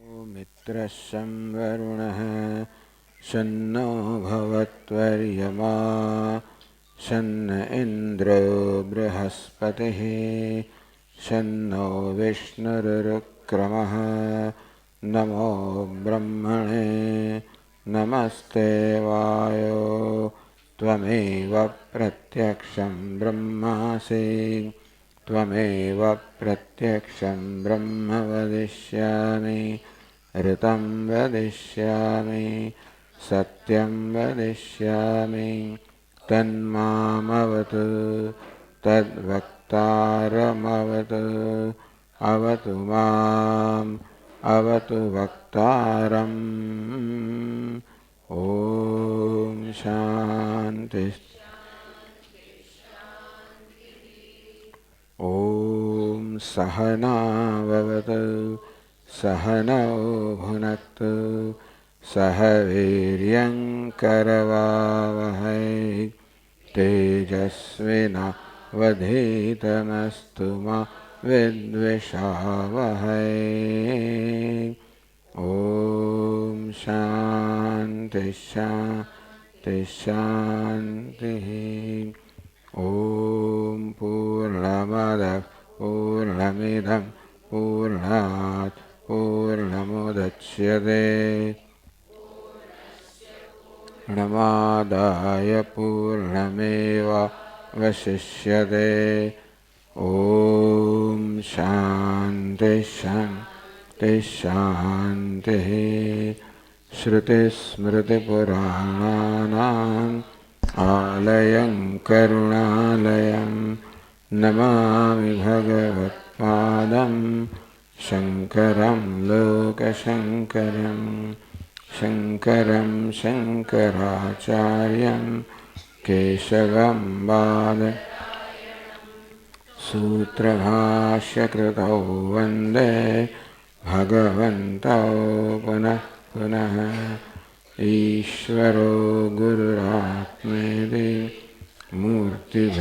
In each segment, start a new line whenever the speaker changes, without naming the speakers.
मित्रस्यं वरुणः शन्नो भवत्वर्यमा शन्न इन्द्रो बृहस्पतिः शन्नो विष्णुरुक्रमः नमो ब्रह्मणे नमस्ते वायो त्वमेव प्रत्यक्षं ब्रह्मासि त्वमेव प्रत्यक्षं ब्रह्म वदिष्यामि ऋतं वदिष्यामि सत्यं वदिष्यामि तन्मामवतु तद्वक्तारमवतु अवतु माम् अवतु वक्तारम् ॐ शान्ति ॐ सहनाववतु सहनौ भुनक्तु सह वीर्यङ्करवावहै तेजस्विनावधीतमस्तु मा विद्विषावहै ॐ शान्ति शान्ति शान्तिः ॐ पूर्णमदः पूर्णमिदं पूर्णात् पूर्णमुदच्यते पूर्णमादाय पूर्णमेवावशिष्यते ॐ शान्ति शान्ति शान्तिः श्रुतिस्मृतिपुराणानाम् आलयं करुणालयं नमामि भगवत्पादं शङ्करं लोकशङ्करं शङ्करं शङ्कराचार्यं केशवं सूत्रभाष्यकृतौ वन्दे भगवन्तौ पुनः पुनः ईश्वरो गुरुरात्मेति मूर्तिभेदविभागिने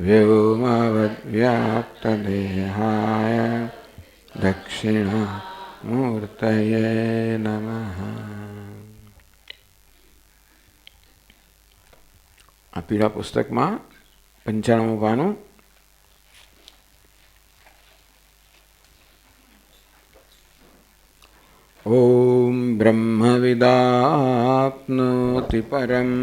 व्योमवद्व्याप्तदेहाय दक्षिणामूर्तये नमः। આ પીળા પુસ્તકમાં 95મું પાનું ॐ ब्रह्मविदाप्नोति परम्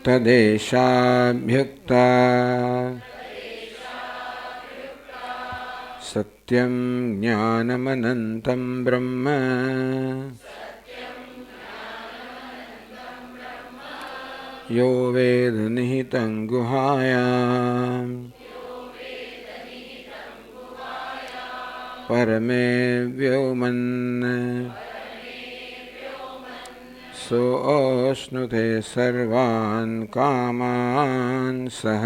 तदेशाभ्युक्ता सत्यं ज्ञानमनन्तं ब्रह्म यो वेद निहितं गुहायां परमे व्योमन् सोऽश्नुते सर्वान् कामान् सः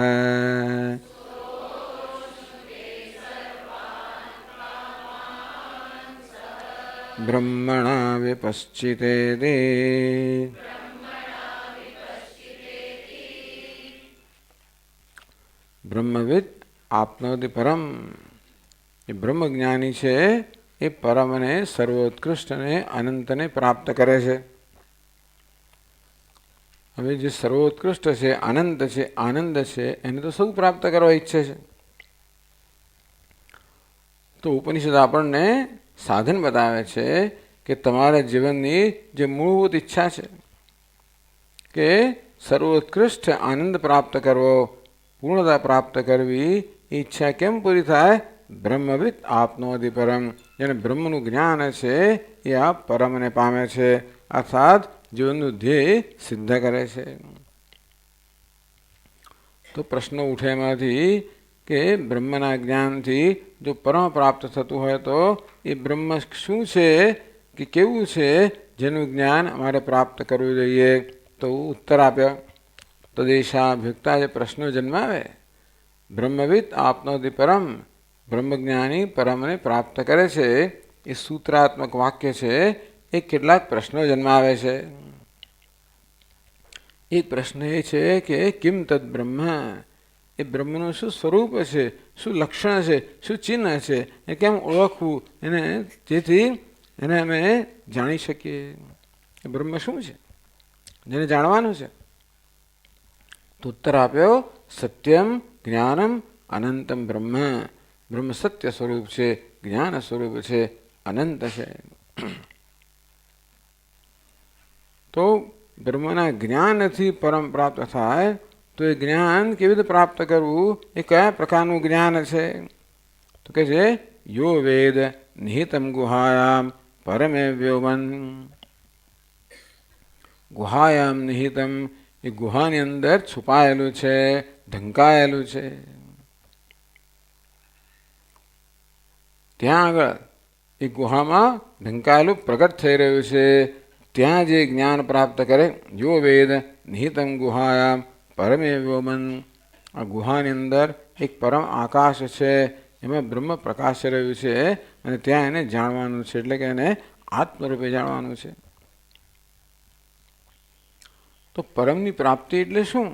ब्रह्मणा विपश्चितेति બ્રહ્મવિદ આપનોતિ પરમ. એ બ્રહ્મજ્ઞાની છે એ પરમને સર્વોત્કૃષ્ટને અનંતને પ્રાપ્ત કરે છે. હવે જે સર્વોત્કૃષ્ટ છે, અનંત છે, આનંદ છે, એને તો સૌ પ્રાપ્ત કરવા ઈચ્છે છે. તો ઉપનિષદ આપણને સાધન બતાવે છે કે તમારા જીવનની જે મૂળભૂત ઈચ્છા છે કે સર્વોત્કૃષ્ટ આનંદ પ્રાપ્ત કરવો, પૂર્ણતા પ્રાપ્ત કરવી, ઈચ્છા કેમ પૂરી થાય? બ્રહ્મવિદ આપનોતિ પરમ. જેને બ્રહ્મનું જ્ઞાન છે એ આ પરમને પામે છે, અર્થાત જીવનનું ધ્યેય સિદ્ધ કરે છે. તો પ્રશ્ન ઉઠે એમાંથી કે બ્રહ્મના જ્ઞાનથી જો પરમ પ્રાપ્ત થતું હોય તો એ બ્રહ્મ શું છે કે કેવું છે જેનું જ્ઞાન અમારે પ્રાપ્ત કરવું જોઈએ? તો ઉત્તર આપ્યો. તો દેશાભ્યુક્તા જે પ્રશ્નો જન્માવે, બ્રહ્મવિદ આપનોતિ પરમ, બ્રહ્મજ્ઞાની પરમને પ્રાપ્ત કરે છે, એ સૂત્રાત્મક વાક્ય છે. એ કેટલાક પ્રશ્નો જન્માવે છે. એક પ્રશ્ન એ છે કે કિમ તદ બ્રહ્મ, એ બ્રહ્મનું શું સ્વરૂપ છે, શું લક્ષણ છે, શું ચિહ્ન છે, એ કેમ ઓળખવું, એને જેથી એને અમે જાણી શકીએ. એ બ્રહ્મ શું છે જેને જાણવાનું છે? તો ઉત્તર આપ્યો સત્યમ જ્ઞાનમ અનંતમ બ્રહ્મ. બ્રહ્મ સત્ય સ્વરૂપ છે, જ્ઞાન સ્વરૂપ છે, અનંત છે. તો બ્રહ્મના જ્ઞાનથી પરમ પ્રાપ્ત થાય. તો એ જ્ઞાન કેવી રીતે પ્રાપ્ત કરવું, એ કયા પ્રકારનું જ્ઞાન છે? તો કે છે યો વેદ નિહિતમ ગુહાયામ પરમે વ્યોમન. ગુહાયામ નિહિતમ, એ ગુહાની અંદર છુપાયેલું છે, ઢંકાયેલું છે. ત્યાં આગળ એ ગુહામાં ઢંકાયેલું પ્રગટ થઈ રહ્યું છે. ત્યાં જે જ્ઞાન પ્રાપ્ત કરે, યો વેદ નિહિતમ ગુહાયામ પરમે વ્યોમન. આ ગુહાની અંદર એક પરમ આકાશ છે, એમાં બ્રહ્મ પ્રકાશ રહ્યું છે, અને ત્યાં એને જાણવાનું છે, એટલે કે એને આત્મરૂપે જાણવાનું છે. તો પરમની પ્રાપ્તિ એટલે શું?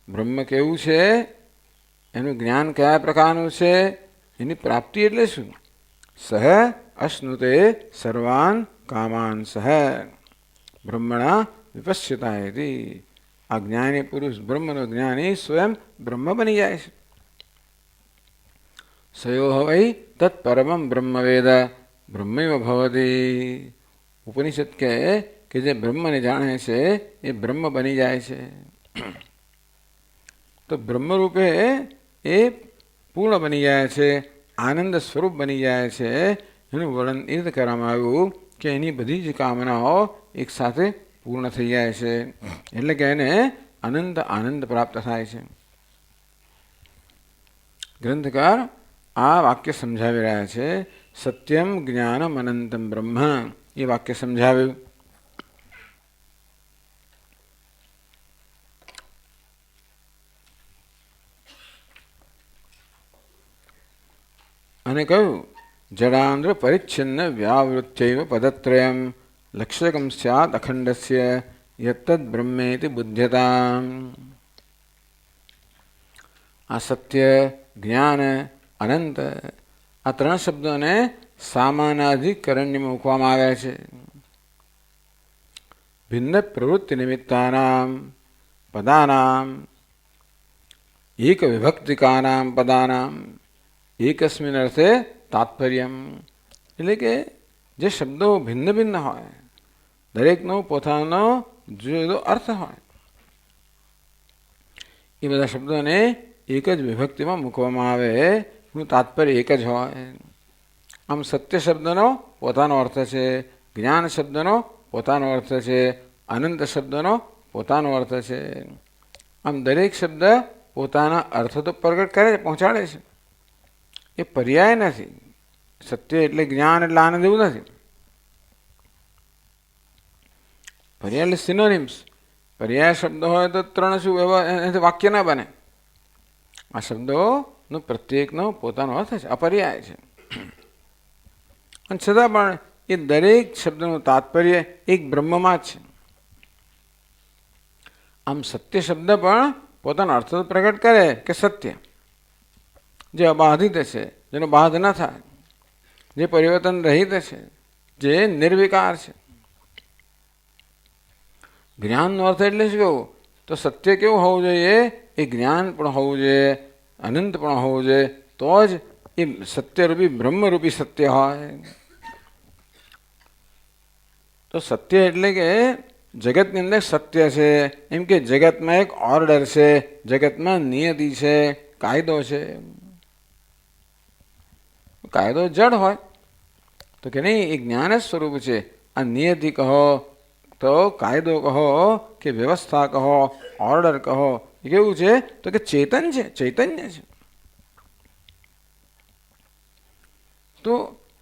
બ્રહ્મ કેવું છે, એનું જ્ઞાન કયા પ્રકારનું છે, એની પ્રાપ્તિ એટલે શું? સહ અશ્નુતે સર્વાન કામાન સહ બ્રહ્મણા વિપશ્યતા હતી. આ જ્ઞાની પુરુષ, બ્રહ્મનો જ્ઞાની સ્વયં બ્રહ્મ બની જાય છે. સયો વૈ તત્પરમમ બ્રહ્મવેદ બ્રહ્મૈવ ભવતી. ઉપનિષદ કહે કે જે બ્રહ્મને જાણે છે એ બ્રહ્મ બની જાય છે. તો બ્રહ્મરૂપે એ પૂર્ણ બની જાય છે, આનંદ સ્વરૂપ બની જાય છે. એનું વર્ણન એ રીતે કરવામાં આવ્યું કે એની બધી જ કામનાઓ એક સાથે પૂર્ણ થઈ જાય છે, એટલે કે એને અનંત આનંદ પ્રાપ્ત થાય છે. ગ્રંથકાર આ વાક્ય સમજાવી રહ્યા છે. સત્યમ જ્ઞાનમ અનંતમ બ્રહ્મ, એ વાક્ય સમજાવ્યું. અને કહ્યું જડાંદ્ર પરિચ્છિન્ન વ્યાવૃત્યૈવ પદત્રયમ લક્ષ્યકમ સ્યાત અખંડસ્ય યત્તદ બ્રહ્મેતિ બુધ્યતામ. આ સત્ય, જ્ઞાન, અનંત, આ ત્રણ શબ્દોને સામાનાધિકરણ્યમાં મૂકવામાં આવ્યા છે. ભિન્ન પ્રવૃત્તિ નિમિત્તાનામ પદાનામ એક વિભક્તિકાનામ પદાનામ એકસ્મિન અર્થે તાત્પર્યમ. એટલે કે જે શબ્દો ભિન્ન ભિન્ન હોય, દરેકનો પોતાનો જુદો અર્થ હોય, એ બધા શબ્દોને એક જ વિભક્તિમાં મૂકવામાં આવે, એનું તાત્પર્ય એક જ હોય. આમ સત્ય શબ્દનો પોતાનો અર્થ છે, જ્ઞાન શબ્દનો પોતાનો અર્થ છે, અનંત શબ્દનો પોતાનો અર્થ છે. આમ દરેક શબ્દ પોતાના અર્થ તો પ્રગટ કરે, પહોંચાડે છે. એ પર્યાય નથી. સત્ય એટલે જ્ઞાન એટલે આનંદ એવું નથી. પર્યાય એટલે સિનોનિમ્સ. પર્યાય શબ્દ હોય તો ત્રણ શું એનાથી વાક્ય ના બને. આ શબ્દોનો પ્રત્યેકનો પોતાનો અર્થ છે, અપર્યાય છે. અને છતાં પણ એ દરેક શબ્દનું તાત્પર્ય એક બ્રહ્મમાં જ છે. આમ સત્ય શબ્દ પણ પોતાનો અર્થ તો પ્રગટ કરે કે સત્ય, જે અબાધિત છે, જેનો બાધ ન થાય, જે પરિવર્તન રહિત છે, જે નિર્વિકાર છે. જ્ઞાનનો અર્થ એટલે શું કહું? તો સત્ય કેવું હોવું જોઈએ? એ જ્ઞાન પણ હોવું જોઈએ, અનંત પણ હોવું જોઈએ, તો જ એ સત્યરૂપી બ્રહ્મરૂપી સત્ય હોય. તો સત્ય એટલે કે જગતની અંદર સત્ય છે, એમ કે જગતમાં એક ઓર્ડર છે, જગતમાં નિયતિ છે, કાયદો છે. કાયદો જડ હોય તો કે નહીં, એ જ્ઞાન જ સ્વરૂપ છે. આ નિયતિ કહો તો કાયદો કહો કે વ્યવસ્થા કહો, ઓર્ડર કહો, એ કેવું છે? તો કે ચેતન છે, ચૈતન્ય છે. તો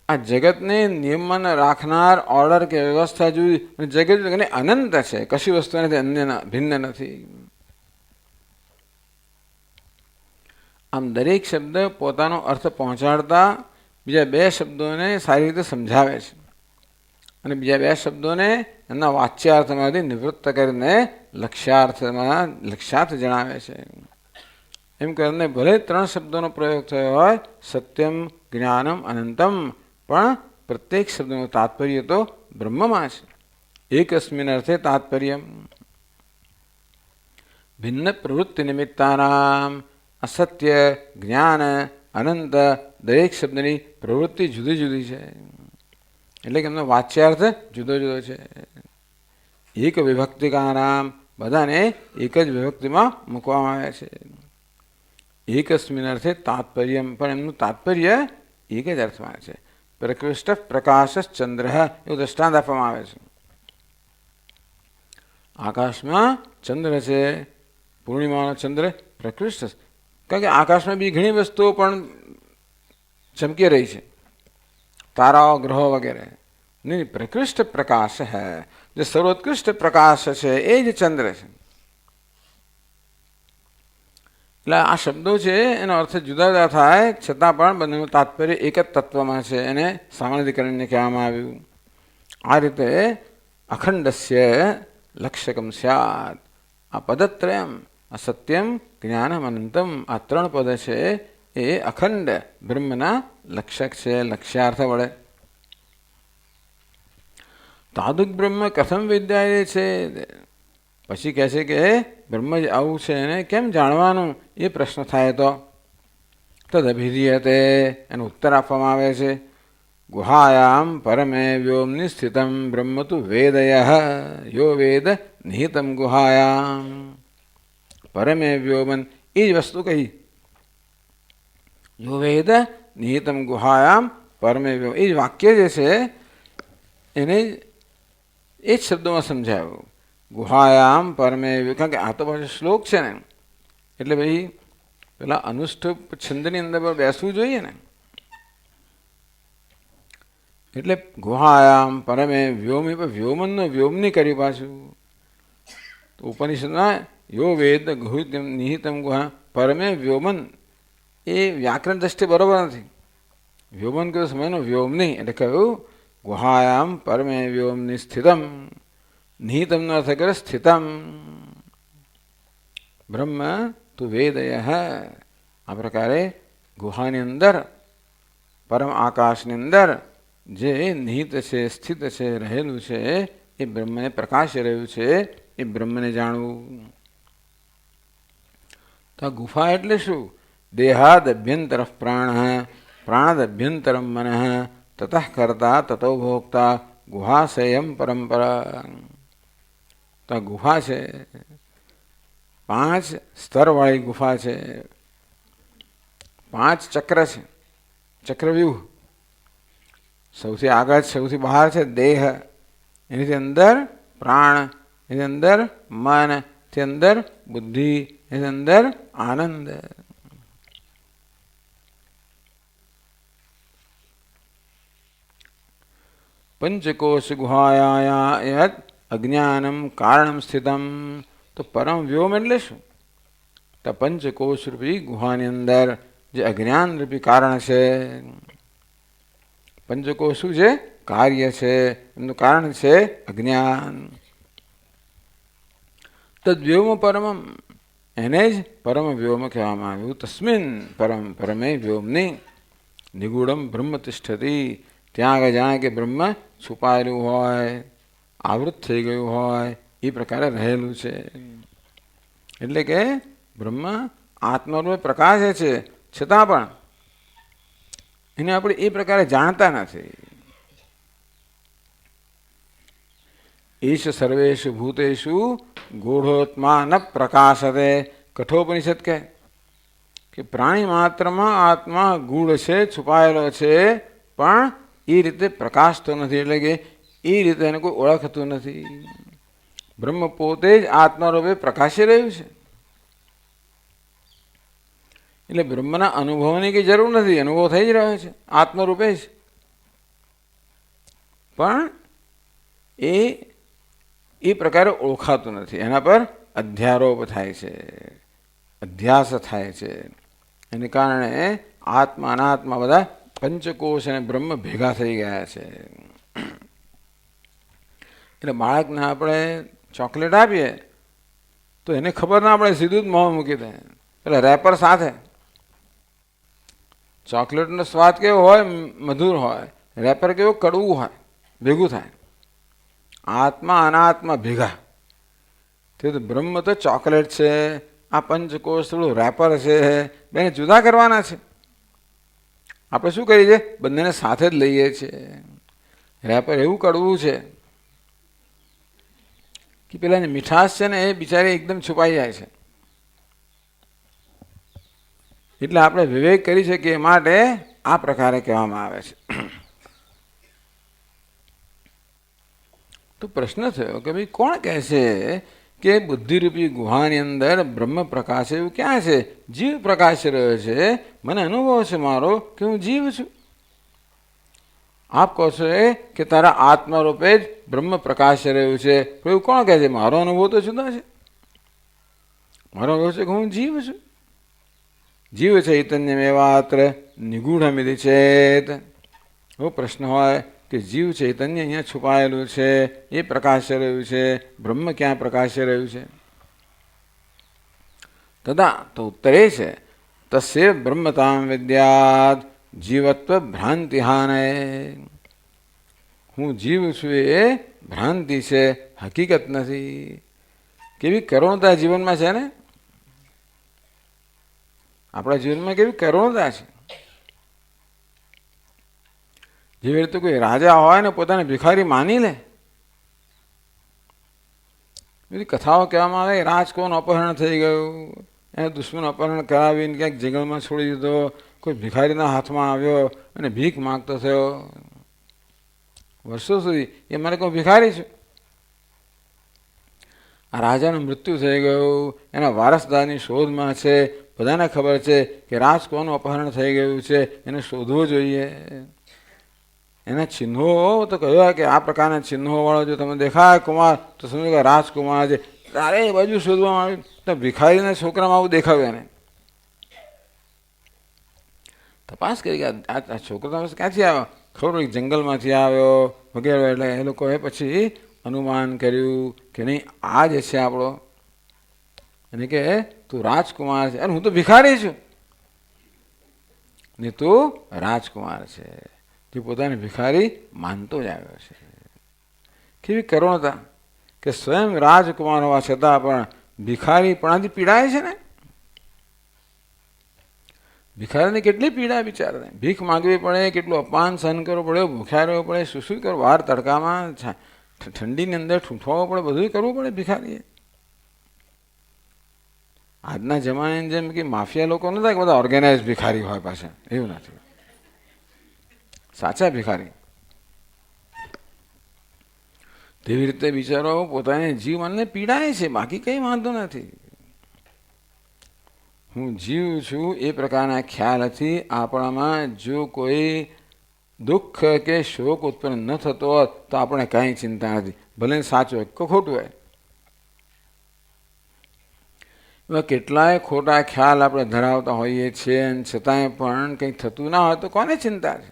આ જગતને નિયમન રાખનાર ઓર્ડર કે વ્યવસ્થા જોઈ, જગત અનંત છે, કશી વસ્તુ નથી અન્ય ભિન્ન નથી. આમ દરેક શબ્દ પોતાનો અર્થ પહોંચાડતા બીજા બે શબ્દોને સારી રીતે સમજાવે છે, અને બીજા બે શબ્દોને એમના વાચ્યાર્થમાંથી નિવૃત્ત કરીને લક્ષ્યાર્થ જણાવે છે. એમ કરીને ભલે 3 શબ્દોનો પ્રયોગ થયો હોય, સત્યમ, જ્ઞાનમ, અનંતમ, પણ પ્રત્યેક શબ્દનું તાત્પર્ય તો બ્રહ્મમાં છે. એકસ્મિન અર્થે તાત્પર્ય ભિન્ન પ્રવૃત્તિ નિમિત્તાનામ અસત્ય, જ્ઞાન, અનંત દરેક શબ્દની પ્રવૃત્તિ જુદી જુદી છે. એટલે કે એમનો વાચ્યાર્થ જુદો જુદો છે. એક વિભક્તિકાનામ બધાને એક જ વિભક્તિમાં મૂકવામાં આવ્યા છે. એકસ્મિન અર્થે તાત્પર્ય, પણ એમનું તાત્પર્ય એક જ અર્થમાં છે. પ્રકૃષ્ટ પ્રકાશ ચંદ્ર એવું દ્રષ્ટાંત આપવામાં આવે છે. આકાશમાં ચંદ્ર છે, પૂર્ણિમાનો ચંદ્ર પ્રકૃષ્ટ, કારણ કે આકાશમાં બી ઘણી વસ્તુઓ પણ ચમકી રહી છે, તારાઓ, ગ્રહો વગેરે. નહીં, પ્રકૃષ્ટ પ્રકાશ હૈ, જે સર્વોત્કૃષ્ટ પ્રકાશ છે એ જ ચંદ્ર છે. એટલે આ શબ્દો છે એનો અર્થ જુદા જુદા થાય, છતાં પણ બંનેનું તાત્પર્ય એક જ તત્વમાં છે. એને સામાન્યીકરણને કહેવામાં આવ્યું. આ રીતે અખંડસ્ય લક્ષ્યકમ સ્યાત. આ પદત્રયમ, અસત્યમ, જ્ઞાનમ, અનંતમ, આ 3 પદ છે એ અખંડ બ્રહ્મના લક્ષક છે, લક્ષ્યાર્થ વડે. તાદુક બ્રહ્મ કથમ વિદ્યા છે. પછી કહે છે કે બ્રહ્મ જ આવું છે એને કેમ જાણવાનું, એ પ્રશ્ન થાય તો તદભિધીયતે, એનો ઉત્તર આપવામાં આવે છે. ગુહાયામ પરમે વ્યોમનિ સ્થિતમ બ્રહ્મ તુ વેદય યો વેદ નિહિતમ ગુહાયામ. પરમે વ્યોમન, એ જ વસ્તુ કહી. યો વેદ નિહિતમ ગુહાયામ પરમે વ્યોમ, એ જ વાક્ય જે છે એને એ જ શબ્દોમાં સમજાવ્યું. ગુહાયામ પરમે, કારણ કે આ તો પાછો શ્લોક છે ને, એટલે ભાઈ પેલા અનુષ્ઠુપ છંદની અંદર પણ બેસવું જોઈએ ને. એટલે ગુહાયામ પરમે વ્યોમી, વ્યોમનનો વ્યોમની કર્યું પાછું. તો ઉપનિષદમાં યો વેદ નિહિતમ ગુહા પરમે વ્યોમન, એ વ્યાકરણ દ્રષ્ટિ બરોબર નથી. વ્યોમન કયો સમયનો વ્યોમ નહીં, એટલે કહ્યું ગુહાયામ પરમે વ્યોમની સ્થિતમ. નિહિતમનો અર્થ કરે સ્થિતમ. બ્રહ્મ તુ વેદય. આ પ્રકારે ગુહાની અંદર, પરમ આકાશની અંદર જે નિહિત છે, સ્થિત છે, રહેલું છે, એ બ્રહ્મને પ્રકાશી રહ્યું છે, એ બ્રહ્મને જાણવું. તો આ ગુફા એટલે શું? દેહાદ અભ્યંતર પ્રાણ, પ્રાણદ અભ્યંતરમ મન, તતઃ કર્તા તતો ભોક્તા, ગુહાશયમ પરંપરા. તો આ ગુફા છે, 5 સ્તરવાળી ગુફા છે, 5 ચક્ર છે, ચક્રવ્યૂહ. સૌથી આગળ, સૌથી બહાર છે દેહ, એની અંદર પ્રાણ, એની અંદર મન, એની અંદર બુદ્ધિ, એની અંદર આનંદ. પંચકોશ ગુહાયા અજ્ઞાનમ કારણમ સ્થિતમ. તો પરમ વ્યોમ એટલે શું? તો પંચકોશ રૂપી ગુહાની અંદર જે અજ્ઞાન રૂપી કારણ છે. પંચકોશ શું છે? કાર્ય છે, એમનું કારણ છે અજ્ઞાન. તદ્વ્યોમ પરમમ, એને જ પરમ વ્યોમ કહેવામાં આવ્યું. તસ્મિન પરમ, પરમે વ્યોમની નિગૂઢમ બ્રહ્મ તિષ્ઠતી. ત્યાં આગળ જાણે કે બ્રહ્મ છુપાયેલું હોય, આવૃત થઈ ગયું હોય, એ પ્રકારે રહેલું છે. એટલે કે બ્રહ્મ આત્મારૂપે પ્રકાશે છે, છતાં પણ એને આપણે એ પ્રકારે જાણતા નથી. ઈશ સર્વેષુ ભૂતેષુ ગૂઢોત્મા ન પ્રકાશતે. કઠોપનિષદ કહે કે પ્રાણી માત્રમાં આત્મા ગૂઢ છે, છુપાયેલો છે, પણ એ રીતે પ્રકાશતો નથી. એટલે કે એ રીતે એને કોઈ ઓળખતું નથી. બ્રહ્મ પોતે જ આત્મારૂપે પ્રકાશી રહ્યું છે. એટલે બ્રહ્મના અનુભવની કંઈ જરૂર નથી, અનુભવ થઈ જ રહ્યો છે આત્મરૂપે જ. પણ એ પ્રકારે ઓળખાતું નથી. એના પર અધ્યારોપ થાય છે, અધ્યાસ થાય છે. એને કારણે આત્મા અનાત્મા બધા પંચકોશ અને બ્રહ્મ ભેગા થઈ ગયા છે. એટલે બાળકને આપણે ચોકલેટ આપીએ તો એને ખબર ના પડે, સીધું જ મોં મૂકી દે, એટલે રેપર સાથે. ચોકલેટનો સ્વાદ કેવો હોય? મધુર હોય. રેપર કેવું? કડવું હોય, ભેગું થાય. આત્મા અનાત્મા ભેગા. તે તો બ્રહ્મ તો ચોકલેટ છે, આ પંચકોશ થોડું રેપર છે, બેને જુદા કરવાના છે. આપણે શું કરીએ છીએ? બંનેને સાથે જ લઈએ છીએ. રેપર એવું કડવું છે કે પેલાની મીઠાશ છે ને એ બિચારી એકદમ છુપાઈ જાય છે. એટલે આપણે વિવેક કરી શકીએ માટે આ પ્રકારે કહેવામાં આવે છે. તો પ્રશ્ન થયો કે ભાઈ કોણ કહે છે કે બુદ્ધિરૂપી ગુહાની અંદર બ્રહ્મ પ્રકાશ એવું ક્યાં છે? જીવ પ્રકાશ રહ્યો છે. મને અનુભવ છે મારો કે હું જીવ છું. આપ કહો છો કે તારા આત્મા રૂપે જ બ્રહ્મ પ્રકાશ રહ્યું છે. એવું કોણ કહે છે? મારો અનુભવ તો જુદો છે. મારો અનુભવ છે કે હું જીવ છું. જીવ ચૈતન્ય મેવાત્ર નિગૂઢમિતિ ચેત. એવો પ્રશ્ન હોય કે જીવ ચૈતન્ય અહીંયા છુપાયેલું છે, એ પ્રકાશ રહ્યું છે, બ્રહ્મ ક્યાં પ્રકાશ રહ્યું છે? તદા તો ઉત્તરે છે તસ્ય બ્રહ્મતામ વિદ્યાત જીવત્વ ભ્રાંતિહાને. હું જીવ છું એ ભ્રાંતિ છે, હકીકત નથી. કેવી કરુણતા જીવનમાં છે ને! આપણા જીવનમાં કેવી કરુણતા છે! જેવી રીતે કોઈ રાજા હોય ને પોતાને ભિખારી માની લે. બધી કથાઓ કહેવામાં આવે રાજકોનું અપહરણ થઈ ગયું, એને દુશ્મન અપહરણ કરાવીને ક્યાંક જંગલમાં છોડી દીધો, કોઈ ભિખારીના હાથમાં આવ્યો અને ભીખ માગતો થયો. વર્ષો સુધી એ મારે કોઈ ભિખારી છું. આ રાજાનું મૃત્યુ થઈ ગયું, એના વારસદારની શોધમાં છે. બધાને ખબર છે કે રાજકોનું અપહરણ થઈ ગયું છે, એને શોધવું જોઈએ. એના ચિહ્નો તો કહ્યું કે આ પ્રકારના ચિહ્નો વાળો જો તમને દેખાય કુમાર તો સમજો કે રાજકુમાર છે. તારે એ બાજુ શોધવામાં આવ્યું તો ભિખારીના છોકરામાં આવું દેખાવ્યું. એને તપાસ કરી કે આ છોકરો ક્યાંથી આવ્યો? ખબર પડી જંગલમાંથી આવ્યો વગેરે. એટલે એ લોકોએ પછી અનુમાન કર્યું કે નહીં આ જ છે આપણો. એને કે તું રાજકુમાર છે. અરે હું તો ભિખારી છું. ને તું રાજકુમાર છે. જે પોતાને ભિખારી માનતો જ આવ્યો છે. કેવી કરુણતા કે સ્વયં રાજકુમાર હોવા છતાં પણ ભિખારીપણાથી પીડાય છે ને! ભિખારીને કેટલી પીડા બિચારાને! ભીખ માગવી પડે, કેટલું અપમાન સહન કરવું પડે, ભૂખ્યા રહેવું પડે, શું કરવું, બહાર તડકામાં ઠંડીની અંદર ઠૂંઠવાવું પડે, બધું કરવું પડે ભિખારીએ. આજના જમાનાની જેમ કે માફિયા લોકો નથી કે બધા ઓર્ગેનાઇઝ ભિખારી હોય પાછા, એવું નથી. સાચા ભિખારી. તેવી રીતે બિચારો પોતાને જીવ મનને પીડાય છે, બાકી કંઈ વાંધો નથી. હું જીવ છું એ પ્રકારના ખ્યાલથી આપણામાં જો કોઈ દુઃખ કે શોક ઉત્પન્ન ન થતો હોત તો આપણે કાંઈ ચિંતા નથી, ભલે સાચું હોય કે ખોટું હોય. એવા કેટલાય ખોટા ખ્યાલ આપણે ધરાવતા હોઈએ છીએ અને છતાંય પણ કંઈક થતું ના હોય તો કોને ચિંતા છે?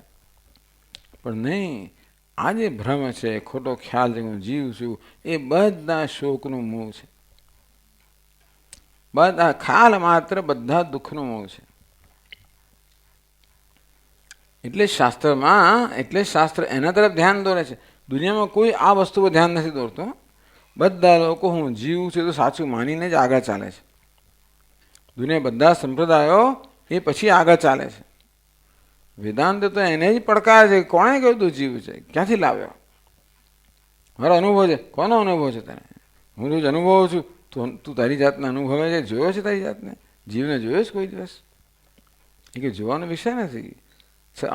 પણ નહીં, આ જે ભ્રમ છે, ખોટો ખ્યાલ છે હું જીવ છું, એ બધા શોકનું મૂળ છે. બધા ખ્યાલ માત્ર બધા દુઃખનું મૂળ છે. એટલે શાસ્ત્ર એના તરફ ધ્યાન દોરે છે. દુનિયામાં કોઈ આ વસ્તુ પર ધ્યાન નથી દોરતું. બધા લોકો હું જીવ છું તો સાચું માનીને જ આગળ ચાલે છે. દુનિયા બધા સંપ્રદાયો એ પછી આગળ ચાલે છે. વેદાંત તો એને જ પડકાર છે. કોણે કહ્યું તું જીવ છે? ક્યાંથી લાવ્યો? મારો અનુભવ છે. કોનો અનુભવ છે તને? હું રોજ અનુભવું છું. તું તારી જાતને અનુભવે છે? જોયો છે તારી જાતને? જીવને જોયો છે કોઈ દિવસ? એ કે જોવાનો વિષય નથી.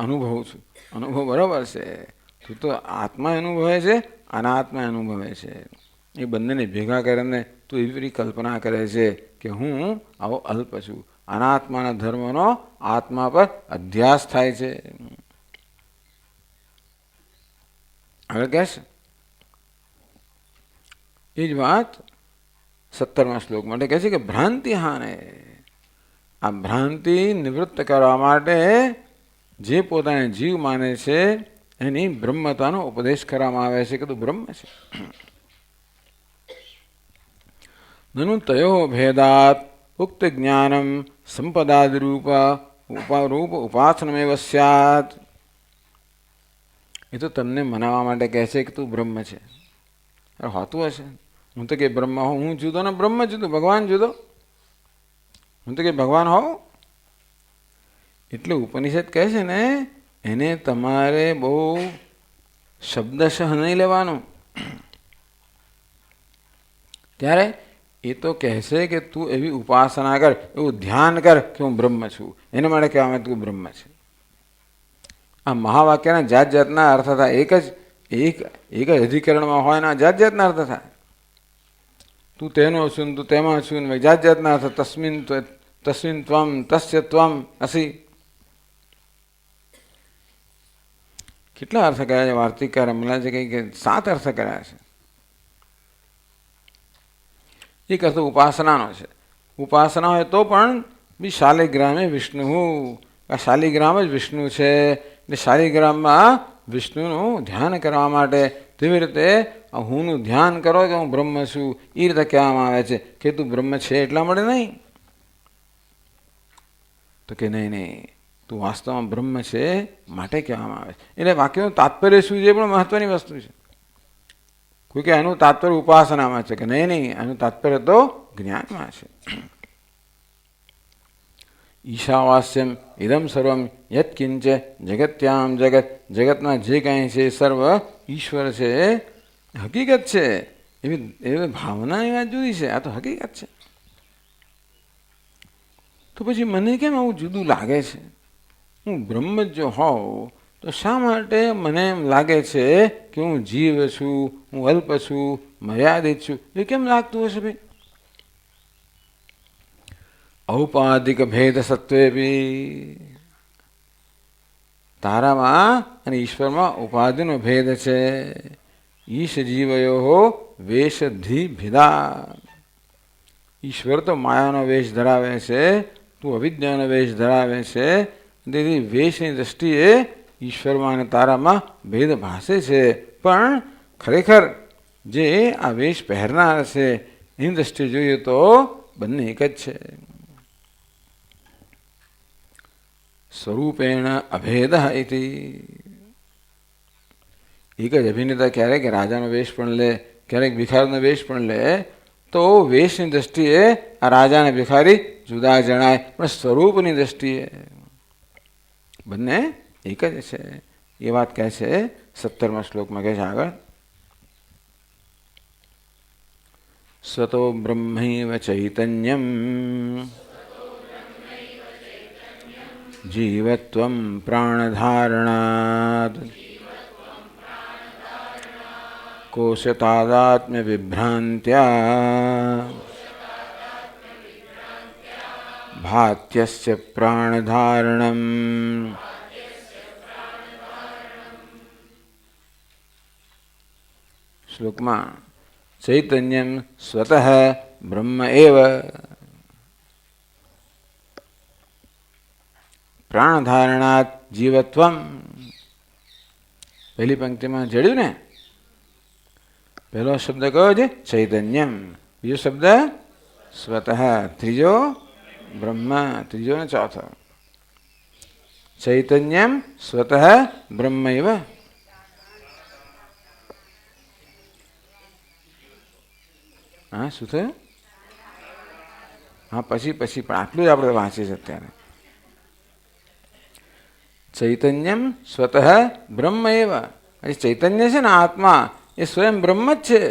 અનુભવું છું. અનુભવ બરાબર છે. તું તો આત્મા અનુભવે છે, અનાત્મા અનુભવે છે. એ બંનેને ભેગા કરીને તું એવી કલ્પના કરે છે કે હું આવો અલ્પ છું. અનાત્માના ધર્મનો આત્મા પર અધ્યાસ થાય છે. આગળ કહે છે એ જ વાત 17મા શ્લોક માટે કહે છે કે ભ્રાંતિ હાને. આ ભ્રાંતિ નિવૃત્ત કરવા માટે જે પોતાને જીવ માને છે એની બ્રહ્મતાનો ઉપદેશ કરવામાં આવે છે કે તું બ્રહ્મ છે. નનુ તયો ભેદાત ઉક્ત જ્ઞાનમ સંપદાદિરૂપ ઉપાસનમેવ સ્યાત. એ તો તમને મનાવવા માટે કહે છે કે તું બ્રહ્મ છે. હોતું હશે? હું તો કે બ્રહ્મ હોઉં, હું જુદો ને બ્રહ્મ જુદો, ભગવાન જુદો. હું તો કે ભગવાન હોઉં. એટલે ઉપનિષદ કહે છે ને, એને તમારે બહુ શબ્દશઃ નહીં લેવાનું. ત્યારે એ તો કહેશે કે તું એવી ઉપાસના કર, એવું ધ્યાન કર કે હું બ્રહ્મ છું. એના માટે કહેવામાં તું બ્રહ્મ છે. આ મહાવાક્યના જાત જાતના અર્થ થાય. એક જ અધિકરણમાં હોય ને જાત જાતના અર્થ થાય. તું તેનો છું, તું તેમાં છું, જાત જાતના અર્થ. તસ્મિન ત્વમ તસ્ય ત્વમ અસી. કેટલા અર્થ કર્યા છે વાર્તિકકારે? મળે છે કે 7 અર્થ કર્યા છે. એક અર્થ ઉપાસનાનો છે. ઉપાસના હોય તો પણ બી શાલિગ્રામે વિષ્ણુ, આ શાલિગ્રામ જ વિષ્ણુ છે. એટલે શાલિગ્રામમાં વિષ્ણુનું ધ્યાન કરવા માટે તેવી રીતે હુંનું ધ્યાન કરો કે હું બ્રહ્મ છું, એ રીતે કહેવામાં આવે છે કે તું બ્રહ્મ છે એટલા માટે નહીં. તો કે નહીં, તું વાસ્તવમાં બ્રહ્મ છે માટે કહેવામાં આવે છે. એટલે વાક્યનું તાત્પર્ય શું છે પણ મહત્વની વસ્તુ છે. કોઈ કે આનું તાત્પર્ય ઉપાસનામાં છે કે નહીં, આનું તાત્પર્ય તો જ્ઞાનમાં છે. ઈશાવાસ્યમ ઇદમ સર્વમ યત્કિંચ જગત્યામ જગત. જગતમાં જે કાંઈ છે સર્વ ઈશ્વર છે, હકીકત છે. એવી ભાવનાની વાત જુદી છે, આ તો હકીકત છે. તો પછી મને કેમ આવું જુદું લાગે છે? હું બ્રહ્મ જો હોઉં તો શા માટે મને એમ લાગે છે કે હું જીવ છું, હું અલ્પ છું, મર્યાદિત છું? એ કેમ લાગતું હશે ભાઈ? ઔપાધિક ભેદ સત્વે બી. તારામાં અને ઈશ્વરમાં ઉપાધિનો ભેદ છે. ઈશ જીવયો વેશધિ ભિદા. ઈશ્વર તો માયાનો વેશ ધરાવે છે, તું અવિદ્યાનો વેશ ધરાવે છે. તેથી વેશની દ્રષ્ટિએ ઈશ્વરમાં અને તારામાં ભેદ ભાસે છે. પણ ખરેખર જે આ વેશ પહેરનાર છે એની દ્રષ્ટિએ જોઈએ તો બંને એક જ છે. સ્વરૂપેણ અભેદ ઇતિ. એક જ અભિનેતા ક્યારેક રાજાનો વેશ પણ લે, ક્યારેક ભિખારીનો વેશ પણ લે, તો વેશની દ્રષ્ટિએ આ રાજા અને ભિખારી જુદા જણાય, પણ સ્વરૂપની દ્રષ્ટિએ બંને એક જ છે. એ વાત કહે છે 17મા શ્લોકમાં કહે છે આગળ, સ્વતો બ્રહ્મૈવ ચૈતન્યમ જીવત્વમ પ્રાણધારણાદ કોશતાદાત્મ્ય વિભ્રાંત્યા ભાત્યસ્ય પ્રાણધારણમ. શ્લોકમાં ચૈતન્યમ સ્વતઃ બ્રહ્મ એવ પ્રાણધારણાત જીવત્વમ. પહેલી પંક્તિમાં જડ્યું ને, પહેલો શબ્દ કયો છે? ચૈતન્યમ. બીજો શબ્દ સ્વતઃ, ત્રીજો બ્રહ્મ, ત્રીજો ને ચોથો. ચૈતન્યમ સ્વતઃ બ્રહ્મૈવ. હા, શું થયું? હા, પછી પણ આટલું જ આપણે વાંચીએ છીએ અત્યારે. ચૈતન્યમ સ્વતઃ બ્રહ્મ એવ. ચૈતન્ય છે ને આત્મા, એ સ્વયં બ્રહ્મ જ છે.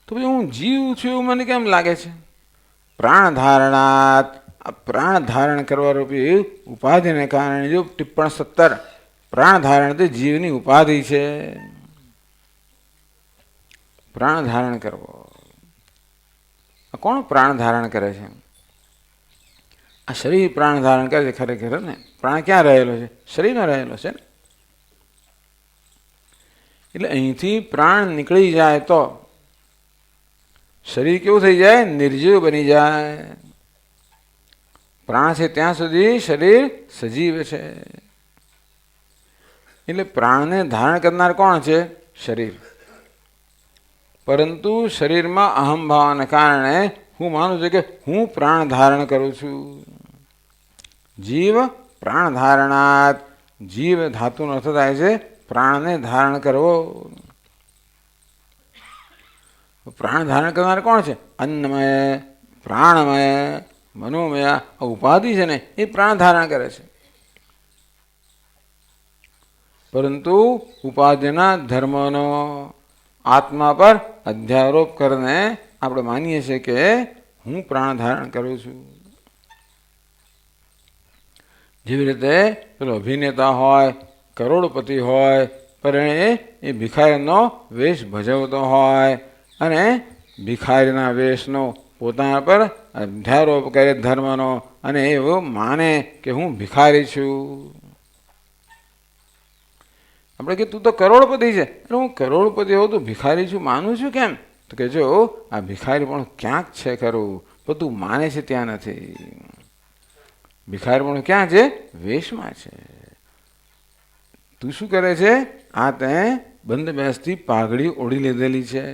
તો પછી હું જીવ છું એવું મને કેમ લાગે છે? પ્રાણ ધારણાત. આ પ્રાણ ધારણ કરવા રૂપી ઉપાધિને કારણે જો ટિપ્પણ 17, પ્રાણ ધારણ તે જીવની ઉપાધિ છે. પ્રાણ ધારણ કરવો, કોણ પ્રાણ ધારણ કરે છે? આ શરીર પ્રાણ ધારણ કરે છે ખરેખર ને. પ્રાણ ક્યાં રહેલો છે? શરીરમાં રહેલો છે ને. એટલે અહીંથી પ્રાણ નીકળી જાય તો શરીર કેવું થઈ જાય? નિર્જીવ બની જાય. પ્રાણ છે ત્યાં સુધી શરીર સજીવ છે. એટલે પ્રાણને ધારણ કરનાર કોણ છે? શરીર. પરંતુ શરીરમાં અહમ ભાવને કારણે હું માનું છું કે હું પ્રાણ ધારણ કરું છું. જીવ પ્રાણ ધારણાત, જીવ ધાતુનો અર્થ થાય છે પ્રાણને ધારણ કરવો. પ્રાણ ધારણ કરનાર કોણ છે? અન્નમય, પ્રાણમય, મનોમય. આ ઉપાધિ છે ને એ પ્રાણ ધારણ કરે છે. પરંતુ ઉપાધિના ધર્મનો આત્મા પર અધ્યારોપ કરીને આપણે માનીએ છીએ કે હું પ્રાણ ધારણ કરું છું. જેવી રીતે પેલો અભિનેતા હોય, કરોડપતિ હોય, પણ એ ભિખારીનો વેશ ભજવતો હોય અને ભિખારીના વેશનો પોતાના પર અધ્યારોપ કરે ધર્મનો, અને એવું માને કે હું ભિખારી છું. આપણે કે તું તો કરોડપતિ છે, એટલે હું કરોડપતિ હોઉં તો ભિખારી છું માનું છું કેમ? તો કે જો આ ભિખારી પણ ક્યાંક છે ખરું, પણ તું માને છે ત્યાં નથી. ભિખારી પણ ક્યાં છે? વેશમાં છે. તું શું કરે છે? આ તે બંધ બેસતી પાઘડી ઓઢી લીધેલી છે.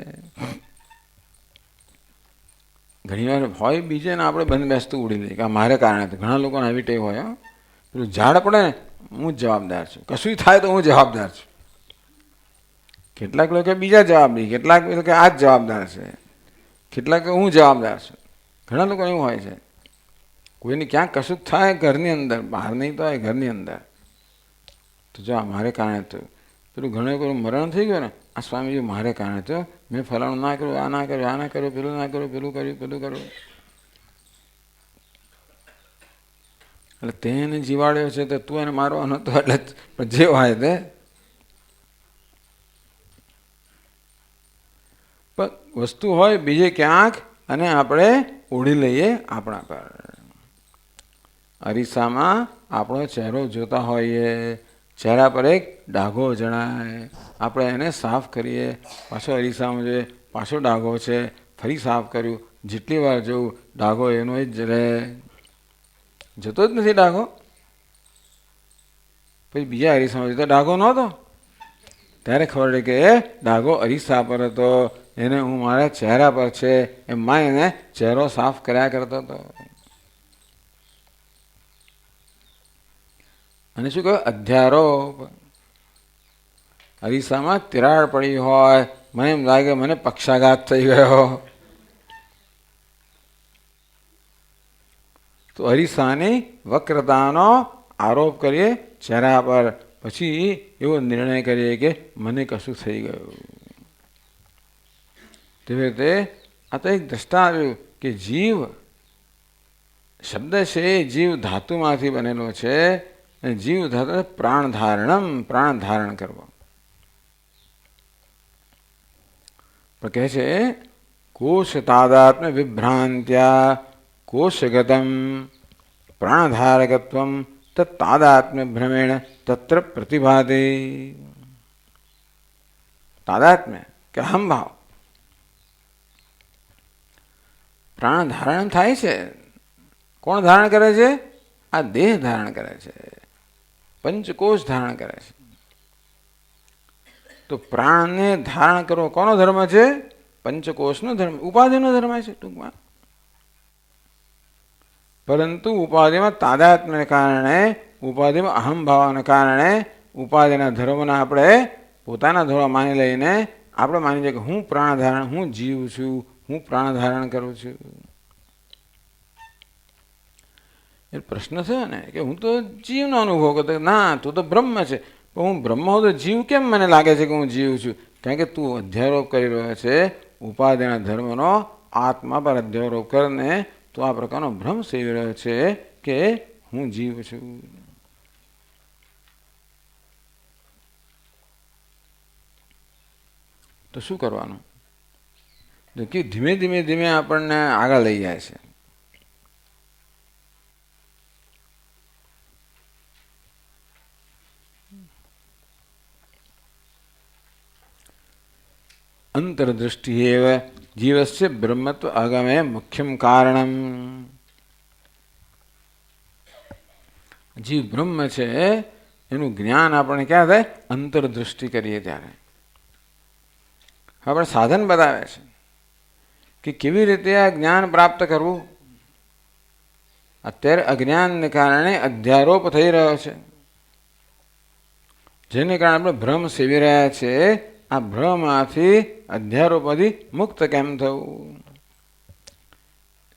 ઘણી વાર હોય બીજે ને આપણે બંધ બેસતું ઉડી લઈએ કે મારે કારણે. ઘણા લોકોને આવી ટેવ હોય, પેલું ઝાડ પડે ને હું જ જવાબદાર છું, કશું થાય તો હું જવાબદાર છું. કેટલાક લોકો બીજા જવાબ દે, કેટલાક કે આ જ જવાબદાર છે, કેટલાક હું જવાબદાર છું. ઘણા લોકો એવું હોય છે. કોઈને ક્યાંક કશું થાય ઘરની અંદર, બહાર નહીં તો હોય ઘરની અંદર, તો જો મારે કારણે થયું. પેલું ઘણું કોઈ મરણ થઈ ગયું ને, આ સ્વામીજી મારે કારણે થયું, મેં ફલાણું ના કર્યું, આ ના કર્યું, આ ના કર્યું, પેલું ના કર્યું, પેલું કર્યું, પેલું કર્યું. એટલે તેને જીવાડ્યો છે તો તું એને મારવાનો હતો. એટલે જે હોય તે. પણ વસ્તુ હોય બીજે ક્યાંક અને આપણે ઓઢી લઈએ આપણા પર. અરીસામાં આપણો ચહેરો જોતા હોઈએ, ચહેરા પર એક ડાઘો જણાય, આપણે એને સાફ કરીએ, પાછો અરીસામાં જોઈએ, પાછો ડાઘો છે, ફરી સાફ કર્યું, જેટલી વાર જોઉં ડાઘો એનો જ રહે, જતો જ નથી ડાઘો. પછી બીજા અરીસામાં જોતા ડાઘો નહોતો, ત્યારે ખબર પડી કે એ ડાઘો અરીસા પર હતો, એને હું મારા ચહેરા પર છે એમ માને ચહેરો સાફ કર્યા કરતો હતો. અને શું કહ્યું? અધ્યારોપ. અરીસામાં તિરાડ પડી હોય, મને એમ લાગે મને પક્ષાઘાત થઈ ગયો, તો અરીસાની વક્રતાનો આરોપ કરીએ ચહેરા પર, પછી એવો નિર્ણય કરીએ કે મને કશું થઈ ગયું. તેવી રીતે આ તો એક દ્રષ્ટાંત આવ્યું કે જીવ શબ્દ છે એ જીવ ધાતુમાંથી બનેલો છે. અને જીવ ધાતુ પ્રાણ ધારણમ, પ્રાણ ધારણ કરવો. પણ કહે છે કોશ તાદાત્મ્ય વિભ્રાંત્યા કોશગતમ પ્રાણધારકત્વમ તાદાત્મ્ય ભ્રમેણ તત્ર પ્રતિભાતે. તાદાત્મ્ય કે અહમભાવ, પ્રાણ ધારણ થાય છે. કોણ ધારણ કરે છે? આ દેહ ધારણ કરે છે, પંચકોશ ધારણ કરે છે. તો પ્રાણને ધારણ કરવો કોનો ધર્મ છે? પંચકોશનો ધર્મ, ઉપાધિનો ધર્મ છે ટૂંકમાં. પરંતુ ઉપાધિમાં તાદાત્મ્યને કારણે, ઉપાધિમાં અહમભાવને કારણે ઉપાધિના ધર્મના આપણે પોતાના ધર્મ માની લઈને આપણે માની લઈએ કે હું પ્રાણ ધારણ, હું જીવ છું, હું પ્રાણ ધારણ કરું છું. એ પ્રશ્ન થયો ને કે હું તો જીવનો અનુભવ કરતો, ના તું તો બ્રહ્મ છે. પણ હું બ્રહ્મ હોઉં તો જીવ કેમ મને લાગે છે કે હું જીવ છું? કારણ કે તું અધ્યારોપ કરી રહ્યો છે ઉપાધિના ધર્મનો, આત્મા પર અધ્યારોપ કરીને તો આ પ્રકારનો ભ્રમ સેવી રહ્યો છે કે હું જીવ છું. તો શું કરવાનું? કે ધીમે ધીમે ધીમે આપણને આગળ લઈ જાય છે. અંતરદૃષ્ટિ એવ જીવસ્ય બ્રહ્મત્વ આગમે મુખ્યમ કારણમ. જીવ બ્રહ્મ છે એનું જ્ઞાન આપણને ક્યાં થાય? અંતરદૃષ્ટિ કરીએ ત્યારે. આપણે સાધન બતાવે છે કે કેવી રીતે આ જ્ઞાન પ્રાપ્ત કરવું. અત્યારે અજ્ઞાનને કારણે અધ્યારોપ થઈ રહ્યો છે, જેને કારણે આપણે ભ્રમ સેવી રહ્યા છીએ. આ ભ્રમમાંથી અધ્યારોપથી મુક્ત કેમ થવું?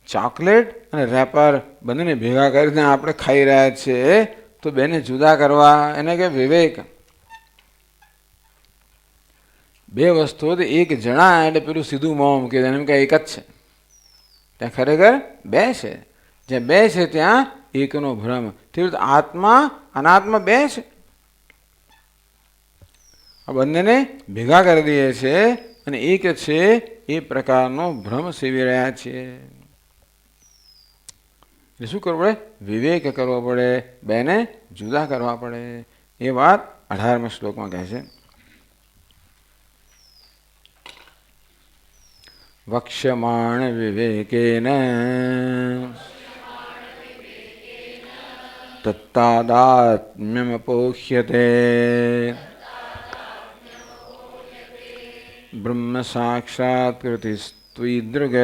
ચોકલેટ અને રેપર બંનેને ભેગા કરીને આપણે ખાઈ રહ્યા છીએ, તો બેને જુદા કરવા એને કે વિવેક. બે વસ્તુઓ એક જણા એટલે પેલું સીધું મોં મૂકી દે, એમ કે એક જ છે. ત્યાં ખરેખર બે છે. જ્યાં બે છે ત્યાં એકનો ભ્રમ. તેવી રીતે આત્મા અનાત્મા બે છે. આ બંનેને ભેગા કરી દઈએ છીએ અને એક છે એ પ્રકારનો ભ્રમ સેવી રહ્યા છીએ. એટલે શું કરવું પડે? વિવેક કરવો પડે, બેને જુદા કરવા પડે. એ વાત 18મા શ્લોકમાં કહે છે. વક્ષ્યમાણ વિવેકેન તત્તાદાત્મ્યમપોહ્યતે બ્રહ્મ સાક્ષાત્કૃતિસ્ત્વીદૃગ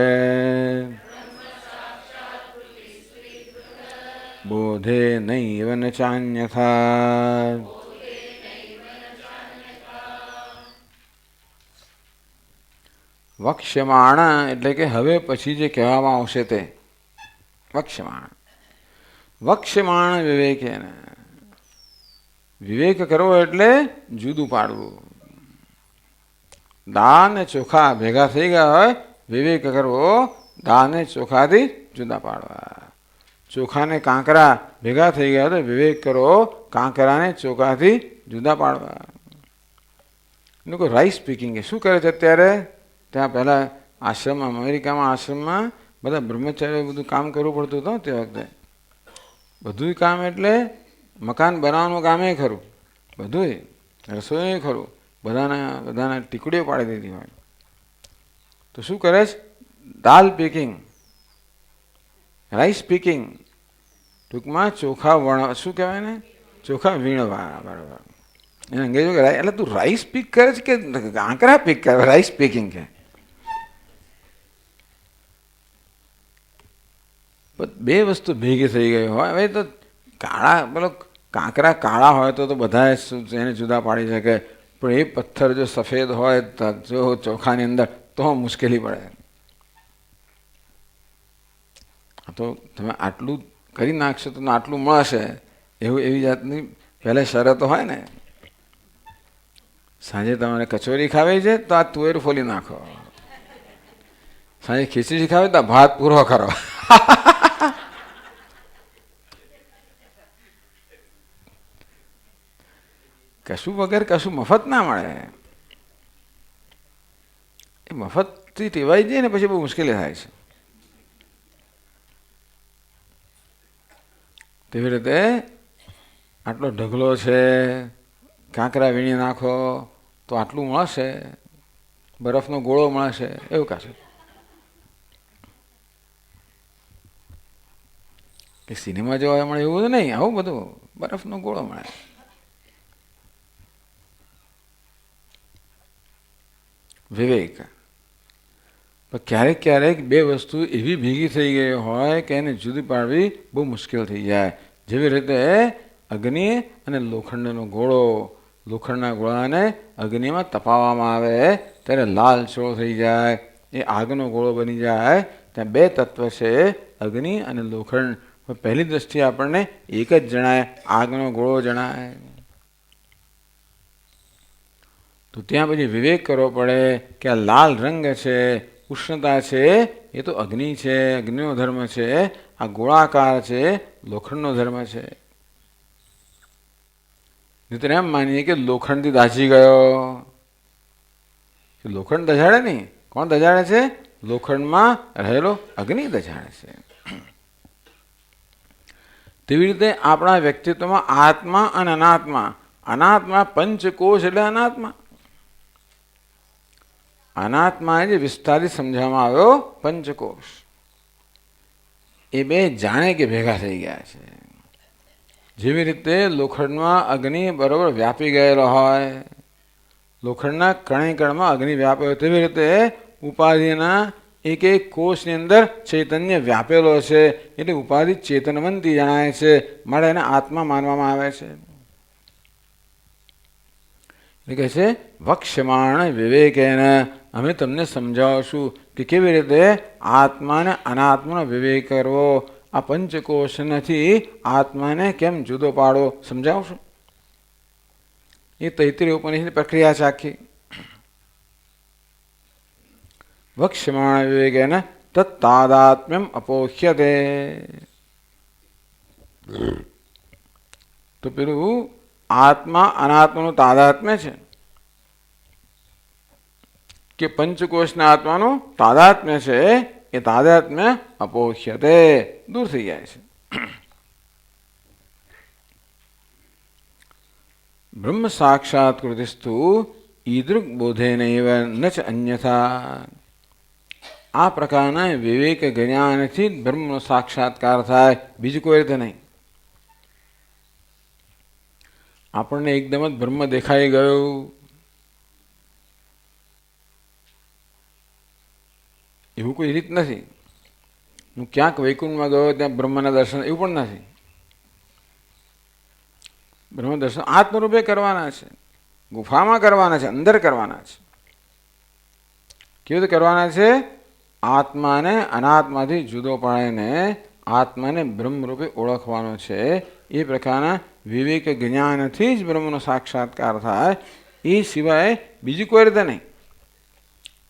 બોધે નૈવ ન ચાન્યથા. વક્ષ્યમાણ એટલે કે હવે પછી જે કહેવામાં આવશે તે વક્ષ્યમાણ. વક્ષ્યમાણ વિવેકેન, વિવેક કરવો એટલે જુદું પાડવું. દાળ ને ચોખા ભેગા થઈ ગયા હોય, વિવેક કરવો દાળને ચોખાથી જુદા પાડવા. ચોખાને કાંકરા ભેગા થઈ ગયા તો વિવેક કરો કાંકરાને ચોખાથી જુદા પાડવા. એનું કોઈ રાઈસ સ્પીકિંગ શું કરે છે અત્યારે? ત્યાં પહેલાં આશ્રમમાં, અમેરિકામાં આશ્રમમાં બધા બ્રહ્મચારીઓ બધું કામ કરવું પડતું હતું તે વખતે. બધું કામ એટલે મકાન બનાવવાનું કામે ખરું, બધું રસોઈ ખરું, બધાના ટીકડીઓ પાડી દીધી હોય. તો શું કરે છે? દાલ પીકિંગ, રાઈસ પીકિંગ, ટૂંકમાં ચોખા શું કહેવાય ને? ચોખા વીણવા. બરાબર. એને અંગ્રેજો કે એટલે તું રાઈસ પીક કરે છે કે કાંકરા પીક કરે? રાઈસ પીકિંગ કે બે વસ્તુ ભેગી થઈ ગઈ હોય. હવે તો કાળા પેલો કાંકરા કાળા હોય તો બધા એને જુદા પાડી શકે, પણ એ પથ્થર જો સફેદ હોય જો ચોખાની અંદર તો મુશ્કેલી પડે. તો તમે આટલું કરી નાખશો તો આટલું મળશે, એવી જાતની પહેલે શરતો હોય ને. સાંજે તમારે કચોરી ખાવી છે તો આ તુવેર ફોલી નાખો, સાંજે ખીચડી ખાવી તો ભાત પૂરો કરો. કશું વગર કશું મફત ના મળે. એ મફતથી ટેવાઈ જાય ને પછી બહુ મુશ્કેલી થાય છે. તેવી રીતે આટલો ઢગલો છે, કાંકરા વીણી નાખો તો આટલું મળશે, બરફનો ગોળો મળશે, એવું કાશે કે સિનેમા જોવા મળે એવું બધું નહીં. આવું બધું બરફનો ગોળો મળે. વિવેક. પણ ક્યારેક ક્યારેક બે વસ્તુ એવી ભેગી થઈ ગઈ હોય કે એને જુદી પાડવી બહુ મુશ્કેલ થઈ જાય. જેવી રીતે અગ્નિ અને લોખંડનો ગોળો, લોખંડના ગોળાને અગ્નિમાં તપાવવામાં આવે ત્યારે લાલ ચોળ થઈ જાય, એ આગનો ગોળો બની જાય. ત્યાં બે તત્વ છે, અગ્નિ અને લોખંડ. પહેલી દ્રષ્ટિએ આપણને એક જ જણાય, આગનો ગોળો જણાય. તો ત્યાં પછી વિવેક કરવો પડે કે આ લાલ રંગ છે, ઉષ્ણતા છે, એ તો અગ્નિ છે, અગ્નિનો ધર્મ છે. આ ગોળાકાર છે, લોખંડનો ધર્મ છે. નહીં એમ માનીએ કે લોખંડથી દાઝી ગયો. લોખંડ દજાડે નહીં. કોણ દજાડે છે? લોખંડમાં રહેલો અગ્નિ દજાડે છે. તેવી રીતે આપણા વ્યક્તિત્વમાં આત્મા અને અનાત્મા. અનાત્મા પંચકોશ એટલે અનાત્મા. અનાત્મા જે વિસ્તારિત સમજવામાં આવ્યો પંચકોશ, એ બે જાણે કે ભેગા થઈ ગયા છે. જેવી રીતે લોખંડમાં અગ્નિ બરોબર વ્યાપી ગયેલો હોય, લોખંડના કણે કણમાં અગ્નિ વ્યાપ્યો હોય, તેવી રીતે ઉપાધિના એક એક કોષની અંદર ચૈતન્ય વ્યાપેલો છે. એટલે ઉપાધિ ચેતનવંતી જણાય છે, માટે એને આત્મા માનવામાં આવે છે. એટલે કહે છે વક્ષ્યમાણ વિવેકેન, અમે તમને સમજાવશું કે કેવી રીતે આત્માને અનાત્માનો વિવેક કરવો, આ પંચકોશ નથી આત્માને કેમ જુદો પાડો સમજાવશું. એ તૈત્રીય ઉપનિષદની પ્રક્રિયા છે આખી. વક્ષ્યમાણ વિવેકેન તત્તાદાત્મ્યમ અપોહ્યતે. તો પેલું આત્મા અનાત્માનું તાદાત્મ્ય છે કે પંચકોશના આત્માનું તાદાત્મ્ય છે, એ તાદાત્મ્ય અપોહ્યતે દૂર થઈ જાય છે. બ્રહ્મ સાક્ષાત્કૃતિસ્તુ ઈદૃગ બોધેનૈવ ન ચ અન્યથા. આ પ્રકારના વિવેક જ્ઞાનથી જ બ્રહ્મનો સાક્ષાત્કાર થાય, બીજું કોઈ રીતે નહીં. આપણને એકદમ જ બ્રહ્મ દેખાઈ ગયું એવું કોઈ રીત નથી. હું ક્યાંક વૈકુંઠમાં ગયો ત્યાં બ્રહ્મના દર્શન એવું પણ નથી. બ્રહ્મ દર્શન આત્મરૂપે કરવાના છે, ગુફામાં કરવાના છે, અંદર કરવાના છે. કેવી રીતે કરવાના છે? આત્માને અનાત્માથી જુદો પાડીને આત્માને બ્રહ્મરૂપે ઓળખવાનો છે. એ પ્રકારના વિવેક જ્ઞાનથી જ બ્રહ્મનો સાક્ષાત્કાર થાય, એ સિવાય બીજી કોઈ રીતે નહીં.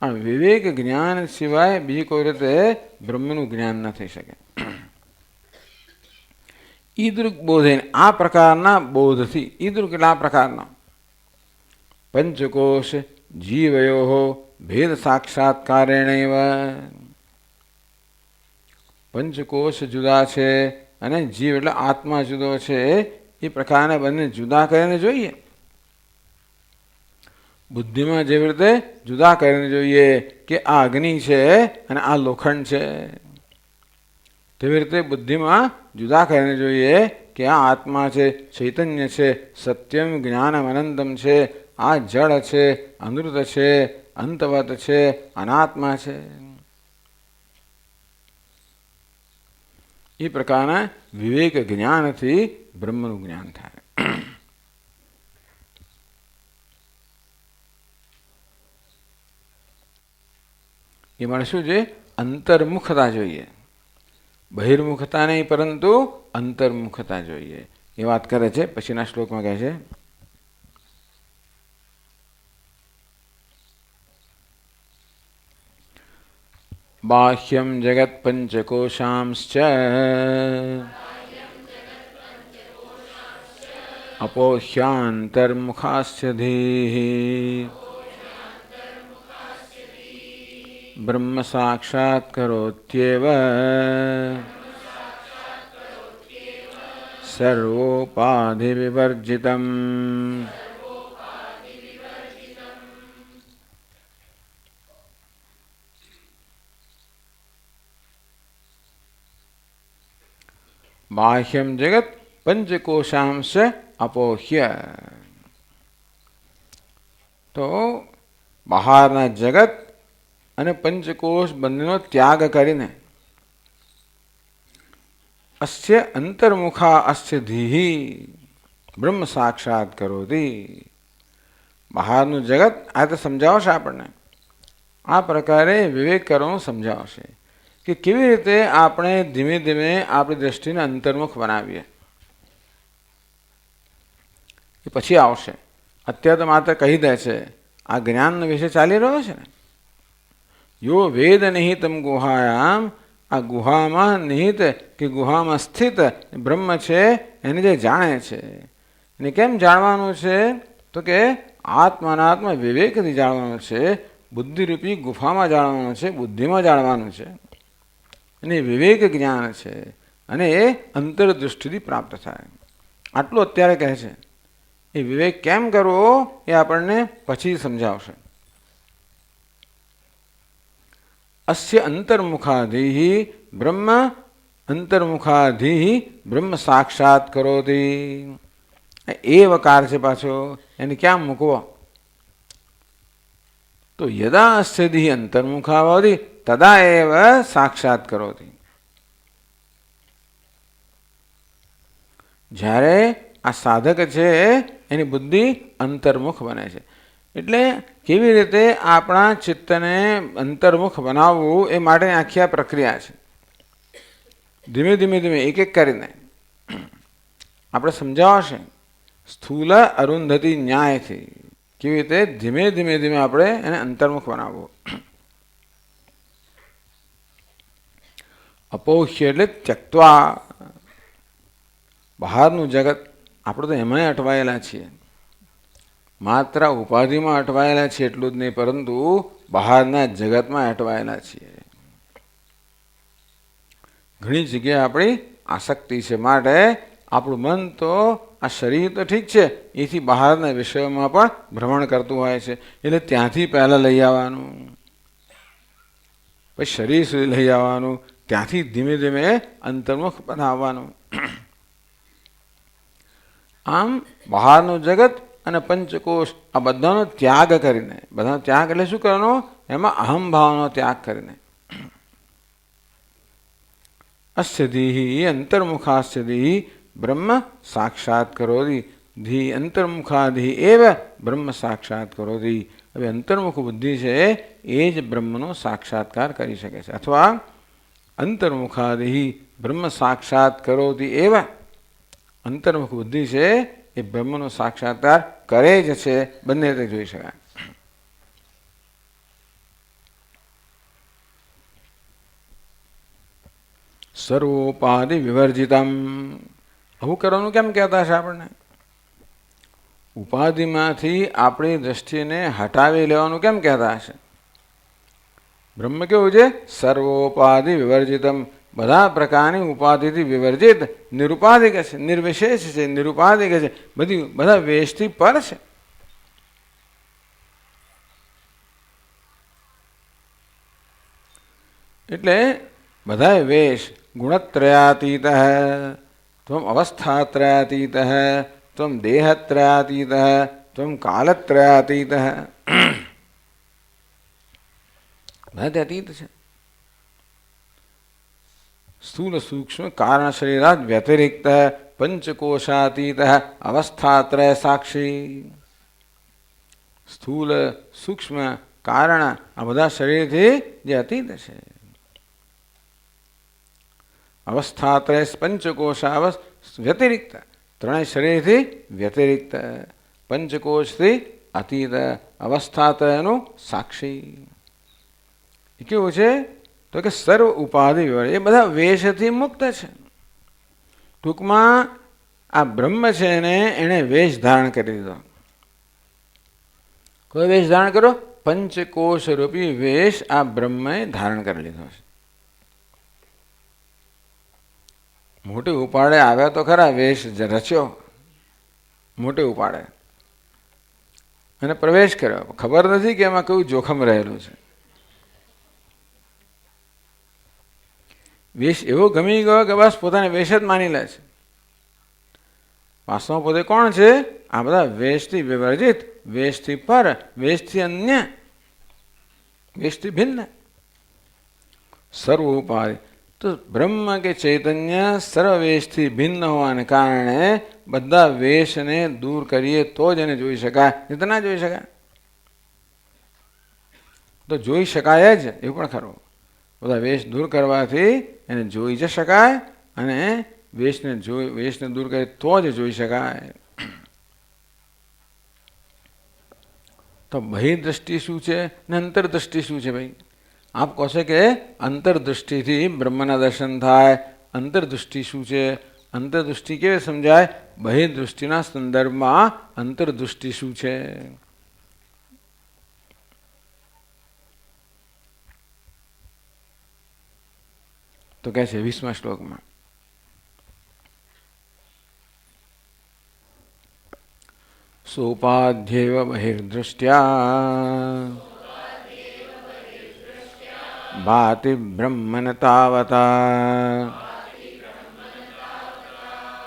આ વિવેક જ્ઞાન સિવાય બીજી કોઈ રીતે બ્રહ્મનું જ્ઞાન ન થઈ શકે. ઈદૃક બોધેન, આ પ્રકારના બોધથી, ઈદૃક એટલે આ પ્રકારના પંચકોશ જીવયો ભેદ સાક્ષાત્કારેણૈવ. પંચકોશ જુદા છે અને જીવ એટલે આત્મા જુદો છે, એ પ્રકારના બંને જુદા કરીને જોઈએ. બુદ્ધિમાં જેવી રીતે જુદા કરીને જોઈએ કે આ અગ્નિ છે અને આ લોખંડ છે, તેવી રીતે બુદ્ધિમાં જુદા કરીને જોઈએ કે આ આત્મા છે, ચૈતન્ય છે, સત્યમ જ્ઞાનમ અનંતમ છે, આ જળ છે, અનૃત છે, અંતવત છે, અનાત્મા છે. એ પ્રકારના વિવેક જ્ઞાનથી બ્રહ્મનું જ્ઞાન થાય. એમાં શું છે? અંતર્મુખતા જોઈએ, બહિર્મુખતા નહીં પરંતુ અંતર્મુખતા જોઈએ. એ વાત કરે છે પછીના શ્લોકમાં કહે છે બાહ્યમ જગત પંચકોશાંશ્ચ અપોહ્યાંતર્મુખાસ્ય ધીઃ બ્રહ્મ સાક્ષાત્કરોત્યેવ સર્વોપાધિ વિવર્જિતમ. બાહ્યમ જગત પંચકોશાંશ અપોહ્ય. તો બહારના જગત અને પંચકોશ બંનેનો ત્યાગ કરીને અસ્ય અંતર્મુખા અસ્ય ધીઃ બ્રહ્મ સાક્ષાત કરોતિ. બહારનું જગત આ તો સમજાવશે આપણને, આ પ્રકારે વિવેક કરવાનું સમજાવશે કે કેવી રીતે આપણે ધીમે ધીમે આપણી દ્રષ્ટિને અંતર્મુખ બનાવીએ. એ પછી આવશે. અત્યારે તો માત્ર કહી દે છે, આ જ્ઞાન વિશે ચાલી રહ્યો છે ને. યો વેદ નિહિતમ ગુહાયામ, આ ગુહામાં નિહિત કે ગુહામાં સ્થિત બ્રહ્મ છે એને જે જાણે છે. એને કેમ જાણવાનું છે? તો કે આત્માનાત્મા વિવેકથી જાણવાનું છે, બુદ્ધિરૂપી ગુફામાં જાણવાનું છે, બુદ્ધિમાં જાણવાનું છે. અને વિવેક જ્ઞાન છે અને એ અંતરદૃષ્ટિથી પ્રાપ્ત થાય. આટલું અત્યારે કહે છે. એ વિવેક કેમ કરવો એ આપણને પછી સમજાવશે. અસ્ય અંતર્મુખાદિ બ્રહ્મ અંતર્મુખાધિ બ્રહ્મ સાક્ષાત કરોતિ. એ વકાર છે પાછો, એને ક્યાં મૂકવો? તો યદા અસ્થિધિ અંતર્મુખા ભવતિ તદા એવ સાક્ષાત કરોતિ. જ્યારે આ સાધક છે એની બુદ્ધિ અંતર્મુખ બને છે. એટલે કેવી રીતે આપણા ચિત્તને અંતર્મુખ બનાવવું એ માટેની આખી આ પ્રક્રિયા છે. ધીમે ધીમે ધીમે એક એક કરીને આપણે સમજાવશે સ્થૂલ અરુંધતી ન્યાયથી કેવી રીતે ધીમે ધીમે ધીમે આપણે એને અંતર્મુખ બનાવવું. અપૌહ્ય એટલે ત્યક્ત્વા. બહારનું જગત આપણે તો એમાંય અટવાયેલા છીએ, માત્ર ઉપાધિમાં અટવાયેલા છીએ એટલું જ નહીં, પરંતુ બહારના જગતમાં અટવાયેલા છીએ. ઘણી જગ્યાએ આપણી આસક્તિ છે. માટે આપણું મન તો આ શરીર તો ઠીક છે, એથી બહારના વિષયોમાં પણ ભ્રમણ કરતું હોય છે. એટલે ત્યાંથી પહેલાં લઈ આવવાનું, પછી શરીર સુધી લઈ આવવાનું, ત્યાંથી ધીમે ધીમે અંતર્મુખ બનાવવાનું. આમ બહારનું જગત અને પંચકોશ આ બધાનો ત્યાગ કરીને, બધાનો ત્યાગ એટલે શું કરવાનો? એમાં અહમભાવનો ત્યાગ કરીને અસ્થિધિ અંતર્મુખાસ્થિધિ બ્રહ્મ સાક્ષાત કરોતિ. ધી અંતર્મુખાધિ એવ બ્રહ્મ સાક્ષાત કરોતિ. હવે અંતર્મુખ બુદ્ધિ છે એ જ બ્રહ્મનો સાક્ષાત્કાર કરી શકે છે. અથવા અંતર્મુખાધિ બ્રહ્મ સાક્ષાત કરોતિ એવ, અંતર્મુખ બુદ્ધિ છે એ બ્રહ્મનો સાક્ષાત્કાર કરે જ છે. બંને રીતે જોઈ શકાય. સર્વોપાધિ વિવર્જિતમ. આવું કરવાનું કેમ કહેતા છે આપણને? ઉપાધિમાંથી આપણી દ્રષ્ટિને હટાવી લેવાનું કેમ કહેતા હશે? બ્રહ્મ કેવું છે? સર્વોપાધિ વિવર્જિતમ. બધા પ્રકારની ઉપાધિથી વિવર્જિત, નિરુપાધિક છે, નિર્વિશેષ છે, નિરુપાધિક છે, બધા વેશથી પર છે. એટલે બધા વેશ ગુણત્રયાતીત, ત્વમ અવસ્થાત્રયાતીત, ત્વમ દેહત્રયાતીત, ત્વમ કાલત્રયાતીત, બધા અતીત છે. સ્થૂલ સૂક્ષ્મ કારણ શરીરાદ વ્યતિરિક્ત પંચકોશાતીત અવસ્થાત્રય સાક્ષી. સ્થૂલ સૂક્ષ્મ કારણ આ બધા શરીરથી જે અતીત છે. અવસ્થાત્રય પંચકોશા વ્યતિરિક્ત, ત્રણેય શરીરથી વ્યતિરિક્ત, પંચકોશથી અતીત, અવસ્થાત્રયનું સાક્ષી. એ કેવું છે? તો કે સર્વ ઉપાધિ એ બધા વેશથી મુક્ત છે. ટૂંકમાં આ બ્રહ્મ છે એને વેશ ધારણ કરી દીધો. કોઈ વેશ ધારણ કરો? પંચકોશ રૂપી વેશ આ બ્રહ્મે ધારણ કરી લીધો છે. મોટી ઉપાડે આવ્યા તો ખરા, વેશ રચ્યો મોટી ઉપાડે અને પ્રવેશ કર્યો. ખબર નથી કે એમાં કયું જોખમ રહેલું છે. વેશ એવો ગમી ગયો કે બસ પોતાને વેશ જ માની લે છે. વાસ્તવમાં પોતે કોણ છે? આ બધા વેશથી વિવર્જિત, વેશથી પર, વેશથી અન્ય, વેશથી ભિન્ન, સર્વ ઉપાધિ. તો બ્રહ્મ કે ચૈતન્ય સર્વવેશથી ભિન્ન હોવાને કારણે બધા વેશને દૂર કરીએ તો જ એને જોઈ શકાય, નહીં તો ના જોઈ શકાય. તો જોઈ શકાય જ એવું પણ ખરું. બધા વેશ દૂર કરવાથી એને જોઈ જ શકાય, અને વેશને દૂર કરીએ તો જ જોઈ શકાય. તો બહિર્દ્રષ્ટિ શું છે ને અંતરદ્રષ્ટિ શું છે? ભાઈ આપ કહો છો કે અંતરદૃષ્ટિથી બ્રહ્મના દર્શન થાય. અંતરદૃષ્ટિ શું છે? અંતરદૃષ્ટિ કેવી સમજાય? બહિર્દૃષ્ટિના સંદર્ભમાં અંતરદૃષ્ટિ શું છે? તો કહે છે 20મા શ્લોકમાં, સોપાધ્યેવ બહિર્દૃષ્ટ્યા ભાતિ બ્રહ્મન તાવતા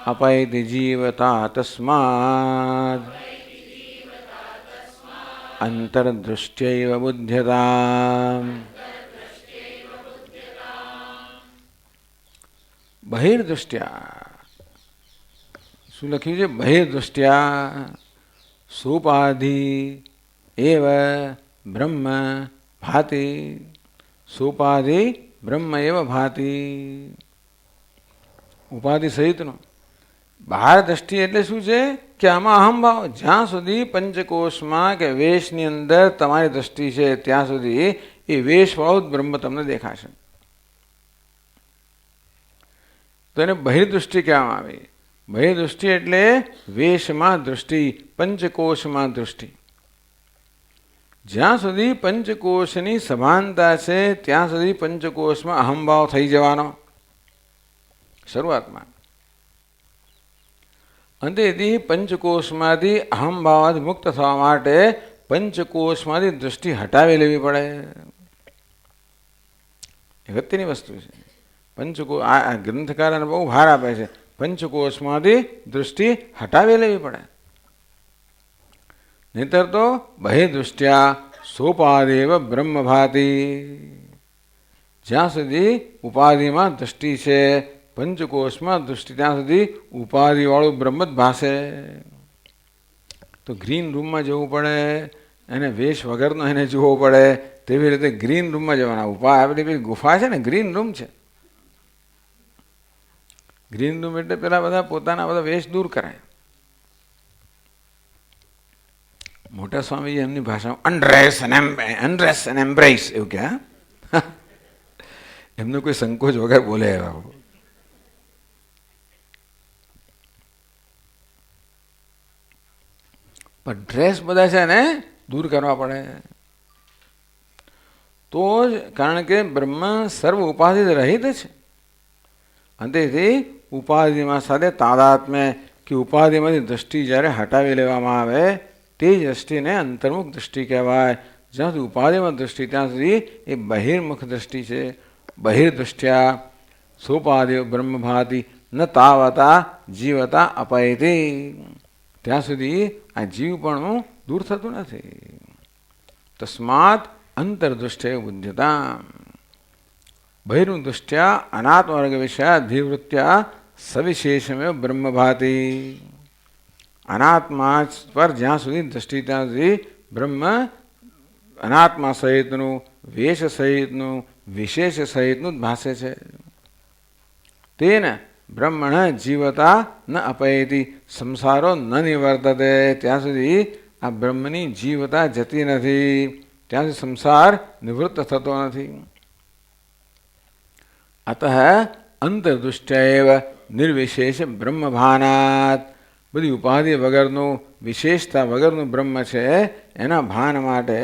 अपैति जीवता तस्मात् अंतर्दृष्ट्यैव बुध्यताम्। बहिर्दृष्ट्या શું લખ્યું છે? બહિર્દૃષ્ટ્યા સોપાધિ એવ બ્રહ્મ ભાતિ. સોપાધિ બ્રહ્મ એવ ભાતિ. ઉપાધિ સહિતનો બહાર દ્રષ્ટિ એટલે શું છે કે આમાં અહંભાવ. જ્યાં સુધી પંચકોશમાં કે વેશની અંદર તમારી દ્રષ્ટિ છે ત્યાં સુધી એ વેશવાળો જ બ્રહ્મ તમને દેખાશે. તો એને બહિર્દૃષ્ટિ કહેવામાં આવી. બહિર્દૃષ્ટિ એટલે વેશમાં દૃષ્ટિ, પંચકોશમાં દૃષ્ટિ. જ્યાં સુધી પંચકોશની સભાનતા છે ત્યાં સુધી પંચકોશમાં અહંભાવ થઈ જવાનો શરૂઆતમાં. અંતેથી પંચકોશમાંથી અહંભાવ મુક્ત થવા માટે પંચકોશમાંથી દૃષ્ટિ હટાવી લેવી પડે. અગત્યની વસ્તુ છે. આ ગ્રંથકારને બહુ ભાર આપે છે. પંચકોશમાંથી દૃષ્ટિ હટાવી લેવી પડે. નહીતર તો બહિર્દૃષ્ટ્યા સોપાદેવ બ્રહ્મભાતિ. જ્યાં સુધી ઉપાધિમાં દૃષ્ટિ છે, પંચકોશમાં દૃષ્ટિ, ત્યાં સુધી ઉપાધિવાળું બ્રહ્મ જ ભાસે. તો ગ્રીન રૂમમાં જવું પડે, એને વેશ વગરનો એને જોવો પડે. તેવી રીતે ગ્રીન રૂમમાં જવાના. આપણી પેલી ગુફા છે ને, ગ્રીન રૂમ છે. ગ્રીન રૂમ એટલે પેલા બધા પોતાના બધા વેશ દૂર કરાય. મોટા સ્વામીજી એમની ભાષામાં અનડ્રેસ એન્ડ એમ્બ્રેસ એવું કે. એમનો કોઈ સંકોચ વગર બોલે એવા. પણ ડ્રેસ બધા છે ને દૂર કરવા પડે. તો જ, કારણ કે બ્રહ્મ સર્વ ઉપાધિ રહિત છે. અંતેથી ઉપાધિમાં સાથે તાદાત્મ્ય કે ઉપાધિમાંથી દ્રષ્ટિ જ્યારે હટાવી લેવામાં આવે તે જ દ્રષ્ટિને અંતર્મુખ દ્રષ્ટિ કહેવાય. જ્યાં સુધી ઉપાધિમાં દ્રષ્ટિ ત્યાં સુધી એ બહિર્મુખ દ્રષ્ટિ છે. બહિર્દૃષ્ટ્યા સોપાધિ બ્રહ્મભાતિ ન તાવતા જીવતા અપયતિ. ત્યાં સુધી આ જીવપણું દૂર થતું નથી. તસ્માત અંતર્દૃષ્ટિ બુદ્ધતા. બહિર્દૃષ્ટ્યા અનાત્મવર્ગ વિષયાધિવૃત્યા સવિશેષમેવ બ્રહ્મભાતિ. અનાત્મા પર જ્યાં સુધી દ્રષ્ટિ ત્યાં સુધી બ્રહ્મ અનાત્મા સહિતનું, વેશ સહિતનું, વિશેષ સહિતનું જ ભાષે છે. તેને બ્રહ્મણ જીવતા ન અપયતિ. સંસારો ન નિવર્તતે. ત્યાં સુધી આ બ્રહ્મની જીવતા જતી નથી, ત્યાં સુધી સંસાર નિવૃત્ત થતો નથી. અતઃ અંતર્દૃષ્ટ્યૈવ નિર્વિશેષ બ્રહ્મભાનાત. બધી ઉપાધિ વગરનું, વિશેષતા વગરનું બ્રહ્મ છે એના ભાન માટે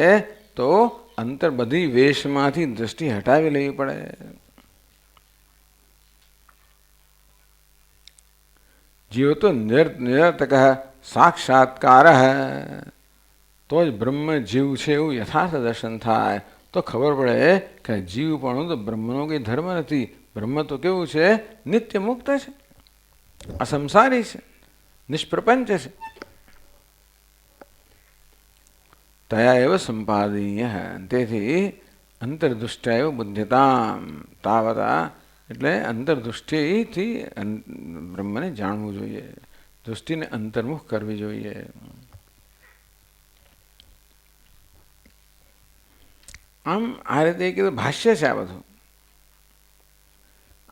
તો અંતર બધી વેશમાંથી દ્રષ્ટિ હટાવી લેવી પડે. જીવ તો નિરર્થક સાક્ષાત્કાર. તો જ બ્રહ્મ જીવ છે એવું યથાર્થ દર્શન થાય. તો ખબર પડે કે જીવ પણ તો બ્રહ્મનો કંઈ ધર્મ નથી. બ્રહ્મ તો કેવું છે? નિત્ય મુક્ત છે, અસંસારી છે, નિષ્પ્રપંચ છે. તયા એવ સંપાદનીય. તેથી અંતર્દૃષ્ટિ એવ બુદ્ધતા તાવતા. એટલે અંતર્દૃષ્ટિથી બ્રહ્મને જાણવું જોઈએ, દૃષ્ટિને અંતર્મુખ કરવી જોઈએ. આમ આ રીતે કીધું ભાષ્ય છે આ બધું.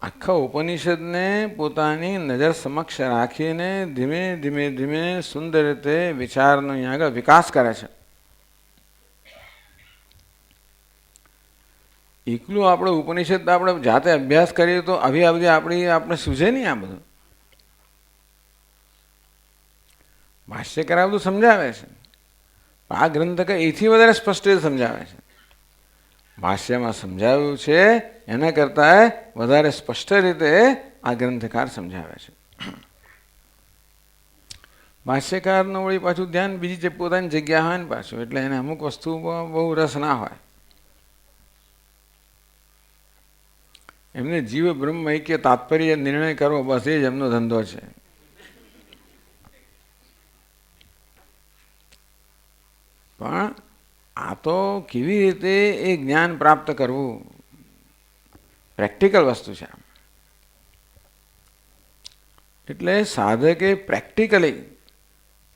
આખા ઉપનિષદને પોતાની નજર સમક્ષ રાખીને ધીમે ધીમે ધીમે સુંદર રીતે વિચારનો અહીંયા આગળ વિકાસ કરે છે. એકલું આપણે ઉપનિષદ આપણે જાતે અભ્યાસ કરીએ તો આવી આ બધી આપણે સૂઝે નહીં. આ બધું ભાષ્યકાર આ બધું સમજાવે છે. આ ગ્રંથ એથી વધારે સ્પષ્ટ રીતે સમજાવે છે. ભાષ્યમાં સમજાવ્યું છે એના કરતાં વધારે સ્પષ્ટ રીતે આ ગ્રંથકાર સમજાવે છે. ભાષ્યકારનું વળી પાછું ધ્યાન બીજી પોતાની જગ્યા હોય ને પાછું, એટલે એને અમુક વસ્તુમાં બહુ રસ ના હોય. એમને જીવ બ્રહ્મ ઐક્ય તાત્પર્ય નિર્ણય કરવો, બસ એ જ એમનો ધંધો છે. પણ આ તો કેવી રીતે એ જ્ઞાન પ્રાપ્ત કરવું, પ્રેક્ટિકલ વસ્તુ છે. એટલે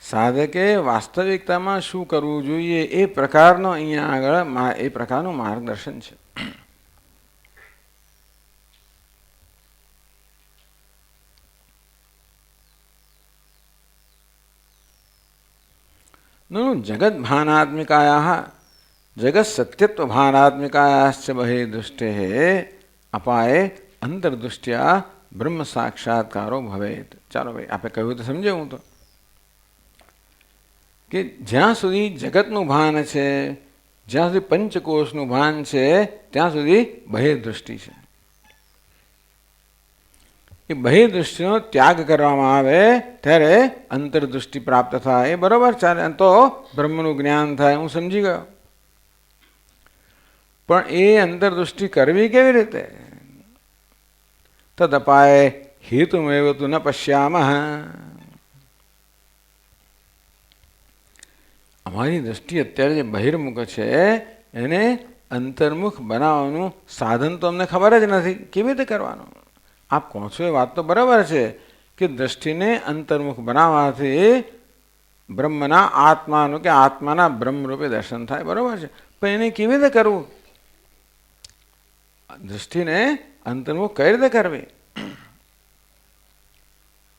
સાધકે વાસ્તવિકતામાં શું કરવું જોઈએ એ પ્રકારનો અહીંયા આગળ એ પ્રકારનું માર્ગદર્શન છે. જગત ભાનાત્મિકાયા જગત સત્યત્વ ભાનાત્મિકાયાશ્ચ બહિર્દૃષ્ટે અપાયે અંતર્દૃષ્ટ્યા બ્રહ્મ સાક્ષાત્કારો ભવેત. ચાલો ભાઈ, આપણે કહ્યું તો સમજે હું તો કે જ્યાં સુધી જગતનું ભાન છે, જ્યાં સુધી પંચકોશનું ભાન છે, ત્યાં સુધી બહિર્દૃષ્ટિ છે. એ બહિર્દૃષ્ટિનો ત્યાગ કરવામાં આવે ત્યારે અંતર્દૃષ્ટિ પ્રાપ્ત થાય. એ બરોબર ચાલે, તો બ્રહ્મનું જ્ઞાન થાય, હું સમજી ગયો. પણ એ અંતર્દૃષ્ટિ કરવી કેવી રીતે? તદપાય હેતુમેવ તુ ન પશ્યામઃ. અમારી દ્રષ્ટિ અત્યારે જે બહિર્મુખ છે એને અંતર્મુખ બનાવવાનું સાધન તો અમને ખબર જ નથી. કેવી રીતે કરવાનું? આપ કહો છો એ વાત તો બરાબર છે કે દ્રષ્ટિને અંતર્મુખ બનાવવાથી બ્રહ્મના આત્માનું કે આત્માના બ્રહ્મરૂપે દર્શન થાય, બરાબર છે. પણ એને કેવી રીતે કરવું? દ્રષ્ટિને અંતર્મુખ કઈ રીતે કરવી?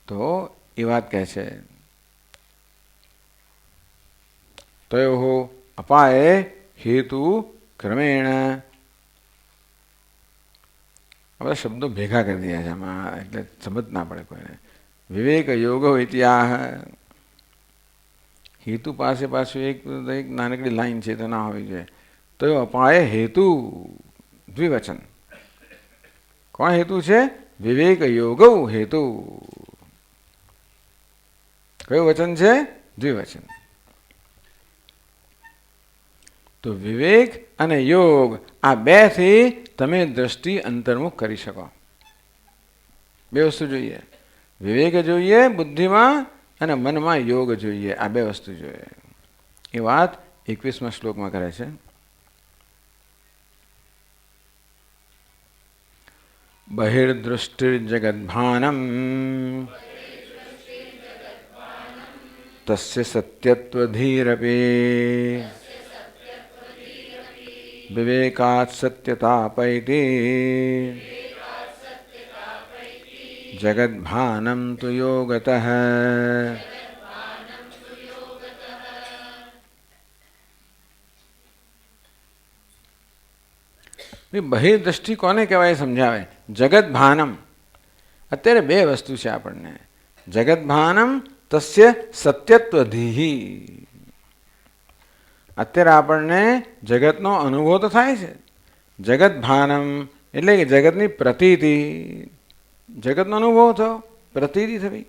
તો એ વાત કહે છે તયોઃ અપાયે હેતુ ક્રમેણ. હવે શબ્દો ભેગા કરી દીધા છે આમાં, એટલે સમજ ના પડે કોઈને. વિવેક યોગ ઇતિહાસ હેતુ પાસે પાછું એક નાનકડી લાઈન છે તો ના હોવી જોઈએ. તો અપાય હેતુ દ્વિવચન. કોણ હેતુ છે? વિવેક યોગ હેતુ. કયું વચન છે? દ્વિવચન. તો વિવેક અને યોગ આ બે થી તમે દ્રષ્ટિ અંતર્મુખ કરી શકો. બે વસ્તુ જોઈએ, વિવેક જોઈએ બુદ્ધિમાં અને મનમાં યોગ જોઈએ. આ બે વસ્તુ જોઈએ. એ વાત 21મા શ્લોકમાં કરે છે. બહિર્દૃષ્ટિર્જગદ્ભાનમ તસ્ય સત્યત્વધીરપી વિવેકાત સત્યતાપૈતિ જગદ્ભાનમ તુ યોગતઃ. બહિર્દૃષ્ટિ કોને કહેવાય સમજાવે. જગત ભાનમ. અત્યારે બે વસ્તુ છે આપણને. જગત ભાનમ તસ્ય સત્યત્વધીહિ. અત્યારે આપણને જગતનો અનુભવ તો થાય છે. જગત ભાનમ એટલે કે જગતની પ્રતીતિ. જગતનો અનુભવ થયો, પ્રતીતિ થવી.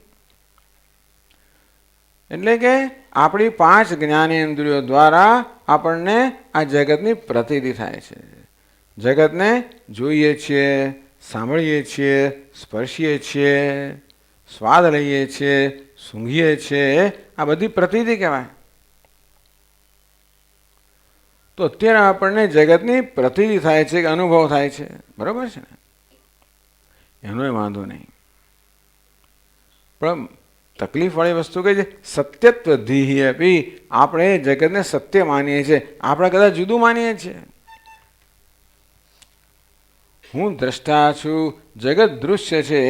એટલે કે આપણી 5 જ્ઞાનેન્દ્રિયો દ્વારા આપણને આ જગતની પ્રતીતિ થાય છે. જગતને જોઈએ છીએ, સાંભળીએ છીએ, સ્પર્શીએ છીએ, સ્વાદ લઈએ છીએ, સૂંઘીએ છીએ. આ બધી પ્રતીતિ કહેવાય. તો અત્યારે આપણને જગતની પ્રતીતિ થાય છે કે અનુભવ થાય છે, બરાબર છે ને? એનો વાંધો નહીં. પણ તકલીફવાળી વસ્તુ કઈ છે? સત્યત્વધીહિ અપી. આપણે જગતને સત્ય માનીએ છીએ, આપણે કદાચ જુદું માનીએ છીએ. હું દ્રષ્ટા છું, જગત દૃશ્ય છે,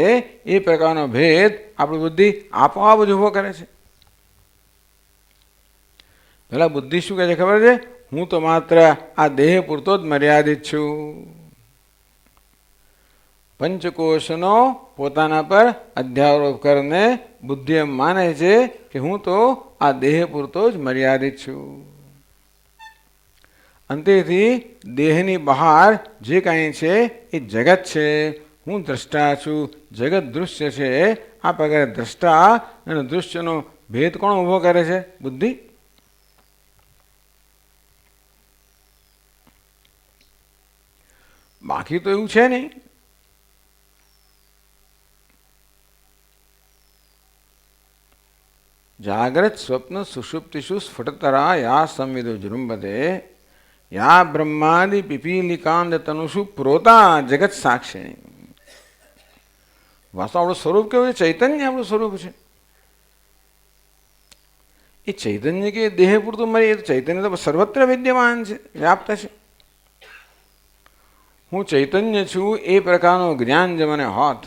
એ પ્રકારનો ભેદ આપણી બુદ્ધિ આપોઆપ જ ઉભો કરે છે. પેલા બુદ્ધિ શું કહે છે ખબર છે? હું તો માત્ર આ દેહ પૂરતો જ મર્યાદિત છું. પંચકોશનો પોતાના પર અધ્યારોપ કરીને બુદ્ધિ એમ માને છે કે હું તો આ દેહ પૂરતો જ મર્યાદિત છું. અંતેથી દેહની બહાર જે કાંઈ છે એ જગત છે. હું દ્રષ્ટા છું, જગત દૃશ્ય છે. આ પ્રકારે દ્રષ્ટા અને દૃશ્યનો ભેદ કોણ ઊભો કરે છે? બુદ્ધિ. બાકી તો એવું છે નહીં. જાગ્રત સ્વપ્ન સુષુપ્તિષુ સ્ફુટતરા યા સંવિદો જૃંભતે યા બ્રહ્માદિ પીપીલિકાંદ તનુષુ પ્રોતા જગત સાક્ષિણી. વાસ્તવ આપણું સ્વરૂપ કેવું છે? ચૈતન્ય આપણું સ્વરૂપ છે. એ ચૈતન્ય કે દેહ પૂરતું મરી, એ ચૈતન્ય તો સર્વત્ર વિદ્યમાન છે, વ્યાપ્ત છે. હું ચૈતન્ય છું એ પ્રકારનું જ્ઞાન જો મને હોત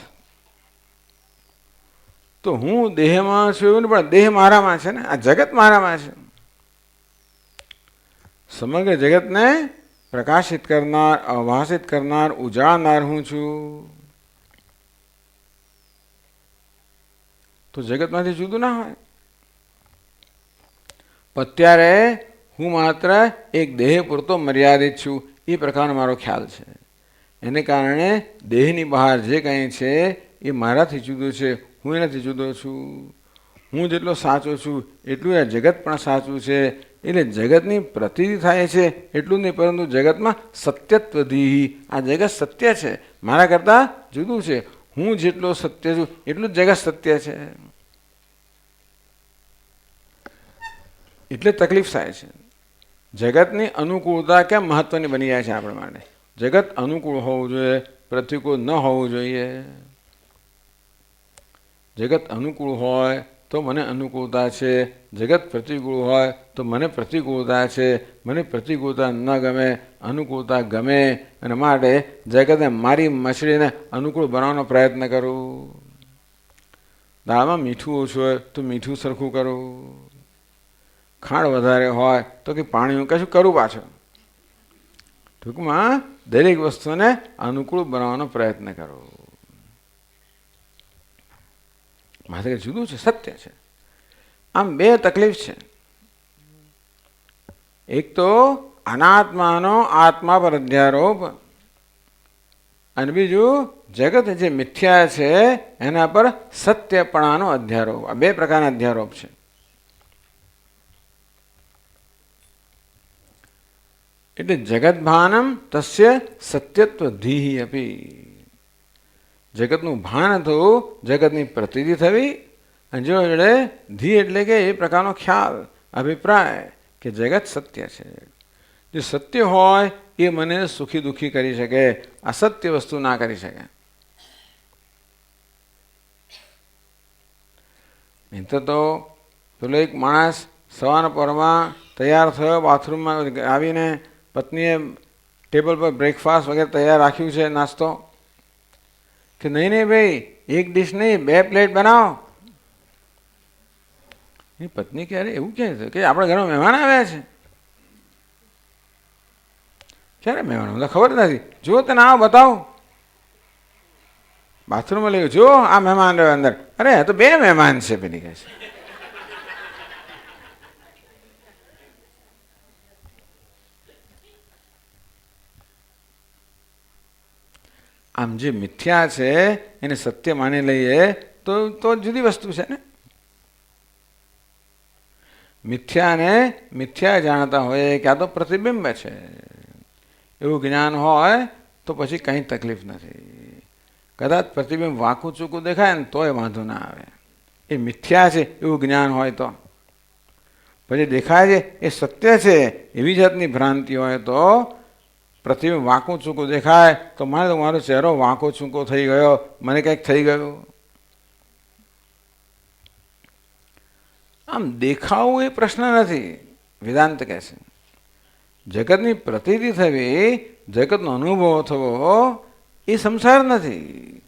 તો હું દેહમાં છું એવું નહીં, પણ દેહ મારામાં છે ને, આ જગત મારામાં છે. સમગ્ર જગતને પ્રકાશિત કરનાર, અભાષિત કરનાર, ઉજાળનાર હું છું. તો જગતમાંથી જુદું ના હોય. અત્યારે હું માત્ર એક દેહ પૂરતો મર્યાદિત છું એ પ્રકારનો મારો ખ્યાલ છે. એને કારણે દેહની બહાર જે કંઈ છે એ મારાથી જુદું છે, હું એનાથી જુદો છું. હું જેટલો સાચો છું એટલું આ જગત પણ સાચું છે. એટલે જગતની પ્રતીતિ થાય છે એટલું નહીં, પરંતુ જગતમાં સત્યત્વધી, આ જગત સત્ય છે, મારા કરતાં જુદું છે. હું જેટલો સત્ય છું એટલું જ જગત સત્ય છે. એટલે તકલીફ થાય છે. જગતની અનુકૂળતા કેમ મહત્વની બની જાય છે આપણા માટે? જગત અનુકૂળ હોવું જોઈએ, પ્રતિકૂળ ન હોવું જોઈએ. જગત અનુકૂળ હોય તો મને અનુકૂળતા છે, જગત પ્રતિકૂળ હોય તો મને પ્રતિકૂળતા છે. મને પ્રતિકૂળતા ન ગમે, અનુકૂળતા ગમે, અને માટે જગતને મારી મછલીને અનુકૂળ બનાવવાનો પ્રયત્ન કરું. દાળમાં મીઠું ઓછું હોય તો મીઠું સરખું કરું, ખાંડ વધારે હોય તો કે પાણી કશું કરું પાછું. ટૂંકમાં દરેક વસ્તુને અનુકૂળ બનાવવાનો પ્રયત્ન કરો. માથે જુદું છે, સત્ય છે. આમ બે તકલીફ છે. એક તો અનાત્માનો આત્મા પર અધ્યારોપ, અને બીજું જગત જે મિથ્યા છે એના પર સત્યપણાનો અધ્યારોપ. આ બે પ્રકારના અધ્યારોપ છે. એટલે જગત ભાનમ તસ્ય સત્યત્વ ધીહિ અપી. જગતનું ભાન થવું, જગતની પ્રતીતિ થવી, અને જો એટલે ધી એટલે કે એ પ્રકારનો ખ્યાલ, અભિપ્રાય કે જગત સત્ય છે. જે સત્ય હોય એ મને સુખી દુઃખી કરી શકે, અસત્ય વસ્તુ ના કરી શકે. નહીં તો પેલો એક માણસ સવારના પરમાં તૈયાર થયો, બાથરૂમમાં આવીને પત્નીએ ટેબલ પર બ્રેકફાસ્ટ વગેરે તૈયાર રાખ્યું છે, નાસ્તો, કે નહીં નહીં ભાઈ, એક ડીશ નહીં, 2 પ્લેટ બનાવો. એ પત્ની કે અરે એવું ક્યાં કે આપણા ઘરમાં મહેમાન આવ્યા છે. ક્યારે મહેમાન? મને ખબર નથી. જો તને આવો બતાવો. બાથરૂમમાં લઈ જો આ મહેમાન રહ્યો અંદર. અરે તો 2 મહેમાન છે પેલી કહે છે. આમ જે મિથ્યા છે એને સત્ય માની લઈએ તો જુદી વસ્તુ છે ને. મિથ્યાને મિથ્યા જાણતા હોય કે આ તો પ્રતિબિંબ છે એવું જ્ઞાન હોય તો પછી કંઈ તકલીફ નથી. કદાચ પ્રતિબિંબ વાંકું ચૂકું દેખાય ને તોય વાંધો ના આવે. એ મિથ્યા છે એવું જ્ઞાન હોય તો. પછી દેખાય છે એ સત્ય છે એવી જાતની ભ્રાંતિ હોય તો પ્રતિબિંબ વાંકું ચૂકું દેખાય તો મારો ચહેરો વાંકો ચૂકો થઈ ગયો, મને કંઈક થઈ ગયું. આમ દેખાવું એ પ્રશ્ન નથી. વેદાંત કહે છે જગતની પ્રતીતિ થવી, જગતનો અનુભવ થવો એ સંસાર નથી.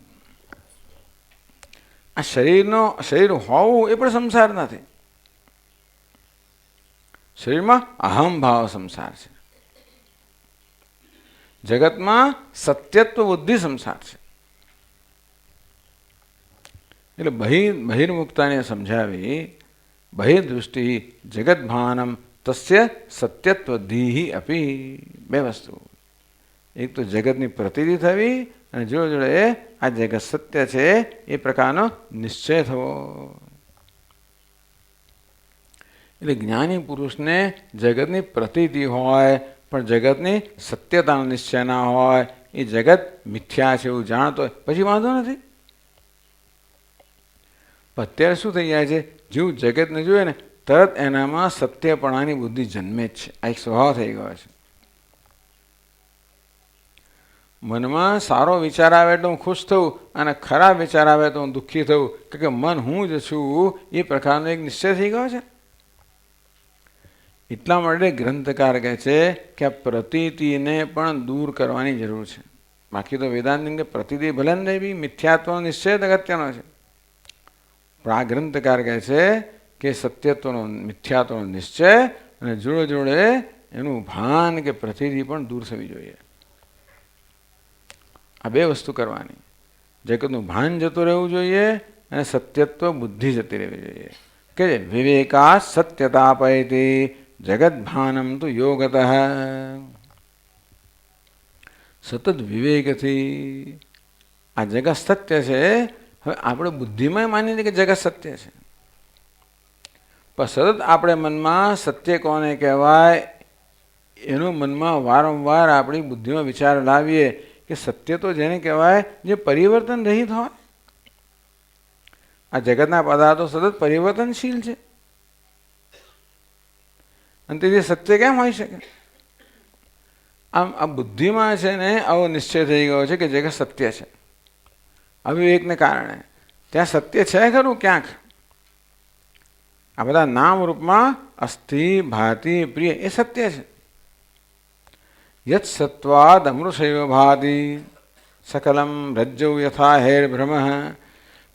આ શરીર હોવું એ પણ સંસાર નથી. શરીરમાં અહમ ભાવ સંસાર છે. જગતમાં સત્યત્વ બુદ્ધિ સંસાર છે. એટલે બહિર્મુક્તાને સમજાવી બહિર્દૃષ્ટિ જગત ભાનમ તસ્ય સત્યત્વ ધીહિ અપી. 2 વસ્તુ. એક તો જગતની પ્રતીતિ થવી, અને જોડે આ જગત સત્ય છે એ પ્રકારનો નિશ્ચય થવો. એટલે જ્ઞાની પુરુષને જગતની પ્રતીતિ હોય પણ જગતની સત્યતાનો નિશ્ચય ના હોય, એ જગત મિથ્યા છે એવું જાણતો હોય પછી વાંધો નથી. અત્યારે શું થઈ જાય છે, જેવું જગતને જોઈએ ને તરત એનામાં સત્યપણાની બુદ્ધિ જન્મે જ છે. આ એક સ્વભાવ થઈ ગયો છે. મનમાં સારો વિચાર આવે તો હું ખુશ થઉં અને ખરાબ વિચાર આવે તો હું દુઃખી થઉં, કે મન હું જ છું એ પ્રકારનો એક નિશ્ચય થઈ ગયો છે. એટલા માટે ગ્રંથકાર કહે છે કે આ પ્રતીતિને પણ દૂર કરવાની જરૂર છે. બાકી તો વેદાંત કે પ્રતીતિ ભલે ને બી મિથ્યાત્વનો નિશ્ચય જ અગત્યનો છે, પણ આ ગ્રંથકાર કહે છે કે સત્યત્વનો મિથ્યાત્વનો નિશ્ચય અને જોડે જોડે એનું ભાન કે પ્રતીતિ પણ દૂર થવી જોઈએ. આ બે વસ્તુ કરવાની. જગતનું ભાન જતું રહેવું જોઈએ અને સત્યત્વ બુદ્ધિ જતી રહેવી જોઈએ. કે વિવેકા સત્યતા પયતી જગત ભાનમ તો યોગતઃ. સતત વિવેકથી આ જગત સત્ય છે. હવે આપણે બુદ્ધિમાં માની લઈએ કે જગત સત્ય છે, પણ સતત આપણે મનમાં સત્ય કોને કહેવાય એનું મનમાં વારંવાર આપણી બુદ્ધિમાં વિચાર લાવીએ કે સત્ય તો જેને કહેવાય જે પરિવર્તન રહિત હોય. આ જગતના પદાર્થો સતત પરિવર્તનશીલ છે અને તેથી સત્ય કેમ હોઈ શકે? આમ આ બુદ્ધિમાં છે ને આવો નિશ્ચય થઈ ગયો છે કે જગત સત્ય છે. અવિવેકને કારણે ત્યાં સત્ય છે ખરું ક્યાંક. આ બધા નામ રૂપમાં અસ્થિ ભાતિ પ્રિય એ સત્ય છે. યત સત્વાદ અમૃષૈવ ભાતિ સકલમ રજ્જૌ યથા હેર ભ્રમ.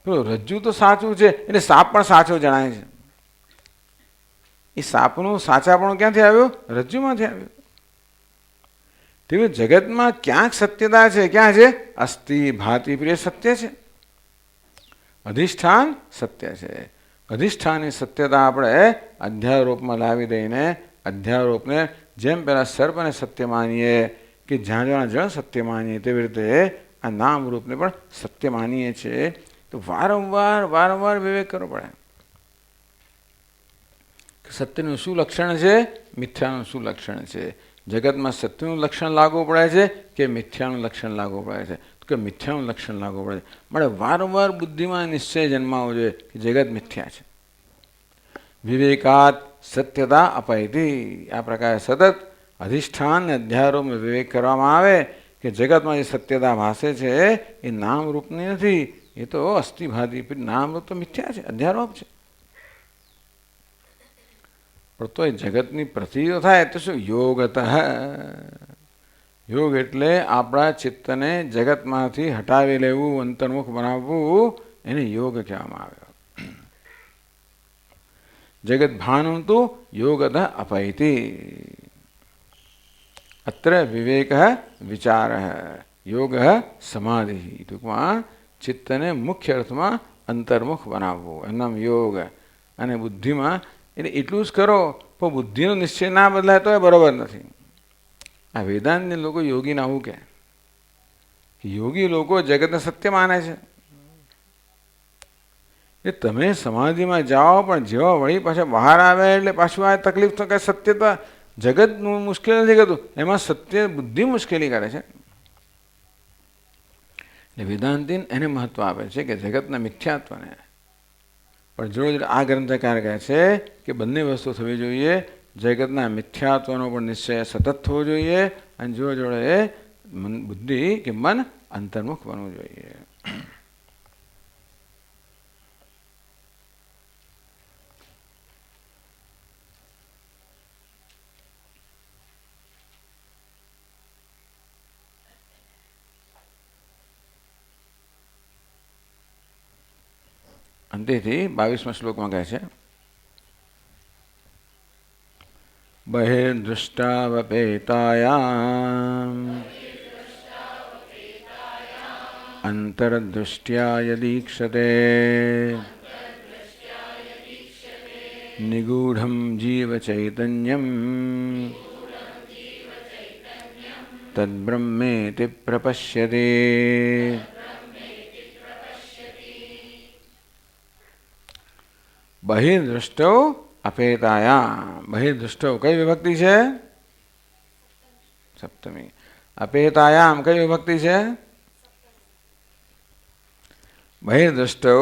પેલું રજ્જુ તો સાચું છે એટલે સાપ પણ સાચો જણાય છે. એ સાપનું સાચાપણું ક્યાંથી આવ્યું? રજ્જુમાંથી આવ્યું. તેવી જગતમાં ક્યાંક સત્યતા છે. ક્યાં છે? અસ્થિ ભાતિ પ્રિય સત્ય છે. અધિષ્ઠાન સત્ય છે. અધિષ્ઠાનની સત્યતા આપણે અધ્યારોપમાં લાવી દઈને અધ્યારોપને જેમ પહેલા સર્પને સત્ય માનીએ કે જ્યાં જ્યાં જળ સત્ય માનીએ તેવી રીતે આ નામ રૂપને પણ સત્ય માનીએ છીએ. તો વારંવાર વારંવાર વિવેક કરવો પડે. સત્યનું શું લક્ષણ છે, મિથ્યાનું શું લક્ષણ છે. જગતમાં સત્યનું લક્ષણ લાગુ પડે છે કે મિથ્યાનું લક્ષણ લાગુ પડે છે? કે મિથ્યાનું લક્ષણ લાગુ પડે છે. માટે વારંવાર બુદ્ધિમાં નિશ્ચય જન્માવો જોઈએ કે જગત મિથ્યા છે. વિવેકાત સત્યતા અપયતી. આ પ્રકારે સતત અધિષ્ઠાન અને અધ્યારોપમાં વિવેક કરવામાં આવે કે જગતમાં જે સત્યતા ભાસે છે એ નામરૂપની નથી, એ તો અસ્થિભાતિ નામરૂપ તો મિથ્યા છે, અધ્યારોપ છે. પણ તો એ જગતની પ્રતિઓ થાય તો શું? યોગતઃ. યોગ એટલે આપણા ચિત્તને જગતમાંથી હટાવી લેવું, અંતર્મુખ બનાવવું, એને યોગ કહેવામાં આવે. જગત ભાનમ તો યોગતઃ અપૈતિ. અત્ર વિવેક વિચાર યોગ સમાધિ. ટૂંકમાં ચિત્તને મુખ્ય અર્થમાં અંતર્મુખ બનાવવું, એમ યોગ. અને બુદ્ધિમાં એટલે એટલું જ કરો, પણ બુદ્ધિનો નિશ્ચય ના બદલાય તો એ બરોબર નથી. આ વેદાંતના લોકો યોગીને આવું કહે. યોગી લોકો જગતને સત્ય માને છે. એ તમે સમાધિમાં જાઓ પણ જેવા વળી પાછા બહાર આવે એટલે પાછું આ તકલીફ તો કે સત્યતા જગતનું મુશ્કેલ નથી કરતું, એમાં સત્ય બુદ્ધિ મુશ્કેલી કરે છે. એટલે વેદાંતિન એને મહત્વ આપે છે કે જગતના મિથ્યાત્વને. પણ જોડે જોડે આ ગ્રંથકાર કહે છે કે બંને વસ્તુ થવી જોઈએ. જગતના મિથ્યાત્વનો પણ નિશ્ચય સતત થવો જોઈએ અને જોડે જોડે બુદ્ધિ કે મન અંતર્મુખ બનવું જોઈએ. અંતેથી 22મા શ્લોકમાં કહે છે બહિર્દૃષ્ટાવપેતાયામ અંતરદૃષ્ટ્યા યદીક્ષતે નિગૂઢમ જીવચૈતન્યમ તદ્બ્રહ્મેતિ પ્રપશ્યતે. બહિર્દૃષ્ટો અપેતાયામ. બહિર્દૃષ્ટો કઈ વિભક્તિ છે? સપ્તમી. અપેતાયામ કઈ વિભક્તિ છે? બહિર્દૃષ્ટો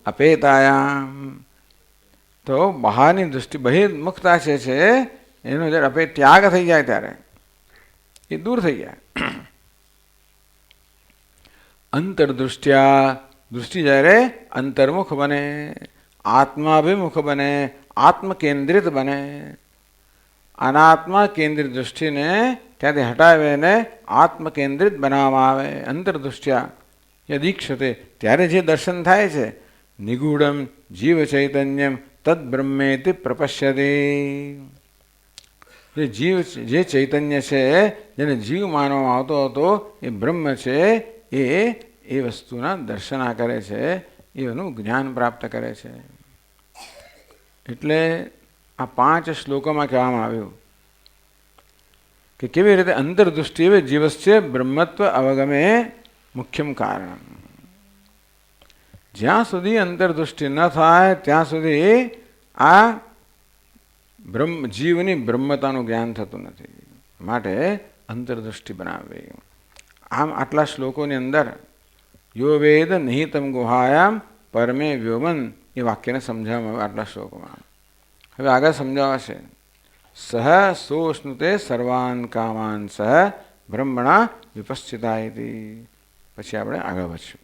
અપેતાયામ. તો બહારની દૃષ્ટિ બહિર્મુખતા છે એનો જ્યારે અપે ત્યાગ થઈ જાય ત્યારે એ દૂર થઈ જાય. અંતરદૃષ્ટિયા, દૃષ્ટિ જ્યારે અંતર્મુખ બને, આત્માભિમુખ બને, આત્મકેન્દ્રિત બને, અનાત્મા કેન્દ્રિત દૃષ્ટિને ત્યાંથી હટાવીને આત્મકેન્દ્રિત બનાવવામાં આવે. અંતરદૃષ્ટિયા યદીક્ષતે, ત્યારે જે દર્શન થાય છે, નિગૂઢમ જીવ ચૈતન્યમ તદ બ્રહ્મેતિ પ્રપશ્યતિ. જે ચૈતન્ય છે જેને જીવ માનવામાં આવતો હતો એ બ્રહ્મ છે, એ વસ્તુના દર્શના કરે છે, એનું જ્ઞાન પ્રાપ્ત કરે છે. એટલે આ 5 શ્લોકોમાં કહેવામાં આવ્યું કે કેવી રીતે અંતરદૃષ્ટિ જીવસ્ય બ્રહ્મત્વ અવગમે મુખ્યમ કારણ. જ્યાં સુધી અંતરદૃષ્ટિ ન થાય ત્યાં સુધી આ જીવની બ્રહ્મતાનું જ્ઞાન થતું નથી. માટે અંતરદૃષ્ટિ બનાવવી. આમ આટલા શ્લોકોની અંદર યો વેદ નિહિતમ ગુહાયામ પરમે વ્યોમન એ વાક્યને સમજાવવામાં આવે આટલા શ્લોકોમાં. હવે આગળ સમજાવાશે. સહ સોષ્ણુતે સર્વાન કામાન સહ બ્રહ્મણા વિપશ્ચિતા ઇતિ. પછી આપણે આગળ વધશું.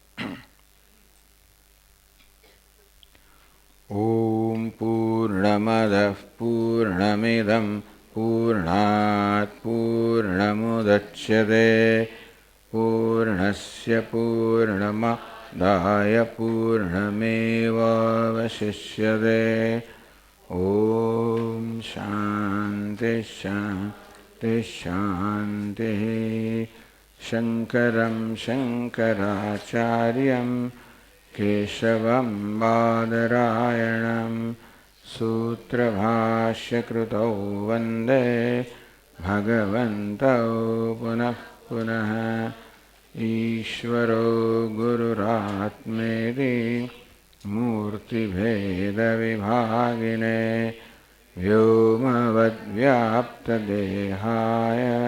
ઓમ પૂર્ણમદઃ પૂર્ણમિદં પૂર્ણાત પૂર્ણમુદચ્યતે પૂર્ણસ્ય પૂર્ણમાદાય પૂર્ણમેવાવશિષ્યતે. ઓમ શાંતિ શાંતિ શાંતિ. શંકરં શંકરાચાર્યં કેશવં બાદરાયણં સૂત્રભાષ્યકૃતૌ વંદે ભગવन्तૌ પુનઃ પુનઃ. ઈશ્વરો ગુરુરાત્મેતિ મૂર્તિભેદવિભાગિને વ્યોમવદ્વ્યાપ્તદેહાય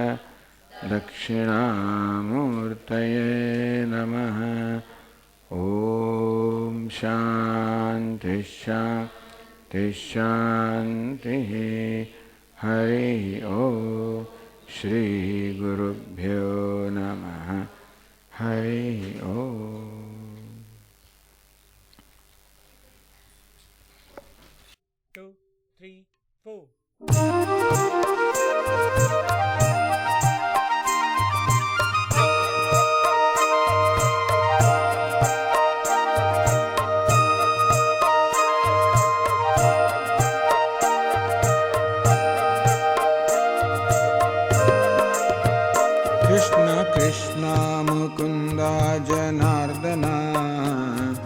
દક્ષિણામૂર્તયે નમઃ. ઓમ શાંતિ શાંતિ શાંતિ. હરિ ઓમ. શ્રી ગુરુભ્યો નમઃ. હરિ ઓમ.
2, 3, 4.
કૃષ્ણ કૃષ્ણ મુકુંદા જનાર્દના.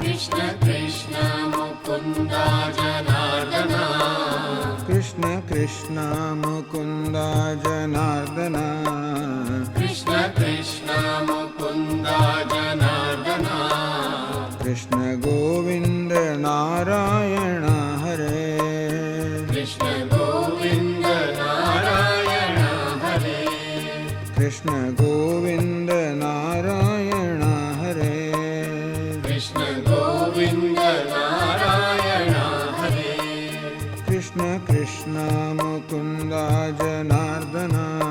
કૃષ્ણ કૃષ્ણ મુકુંદા જનાર્દના.
કૃષ્ણ કૃષ્ણ મુકુંદા જનાર્દના.
કૃષ્ણ કૃષ્ણ મુકુંદા જનાર્દના.
કૃષ્ણ ગોવિંદ નારાયણ હરે.
કૃષ્ણ ગોવિંદ નારાયણ હરે.
કૃષ્ણ ગોવિંદ નારાયણ હરે.
કૃષ્ણ ગોવિંદ નારાયણ હરે.
કૃષ્ણ કૃષ્ણ મુકુંદા જનાર્દના.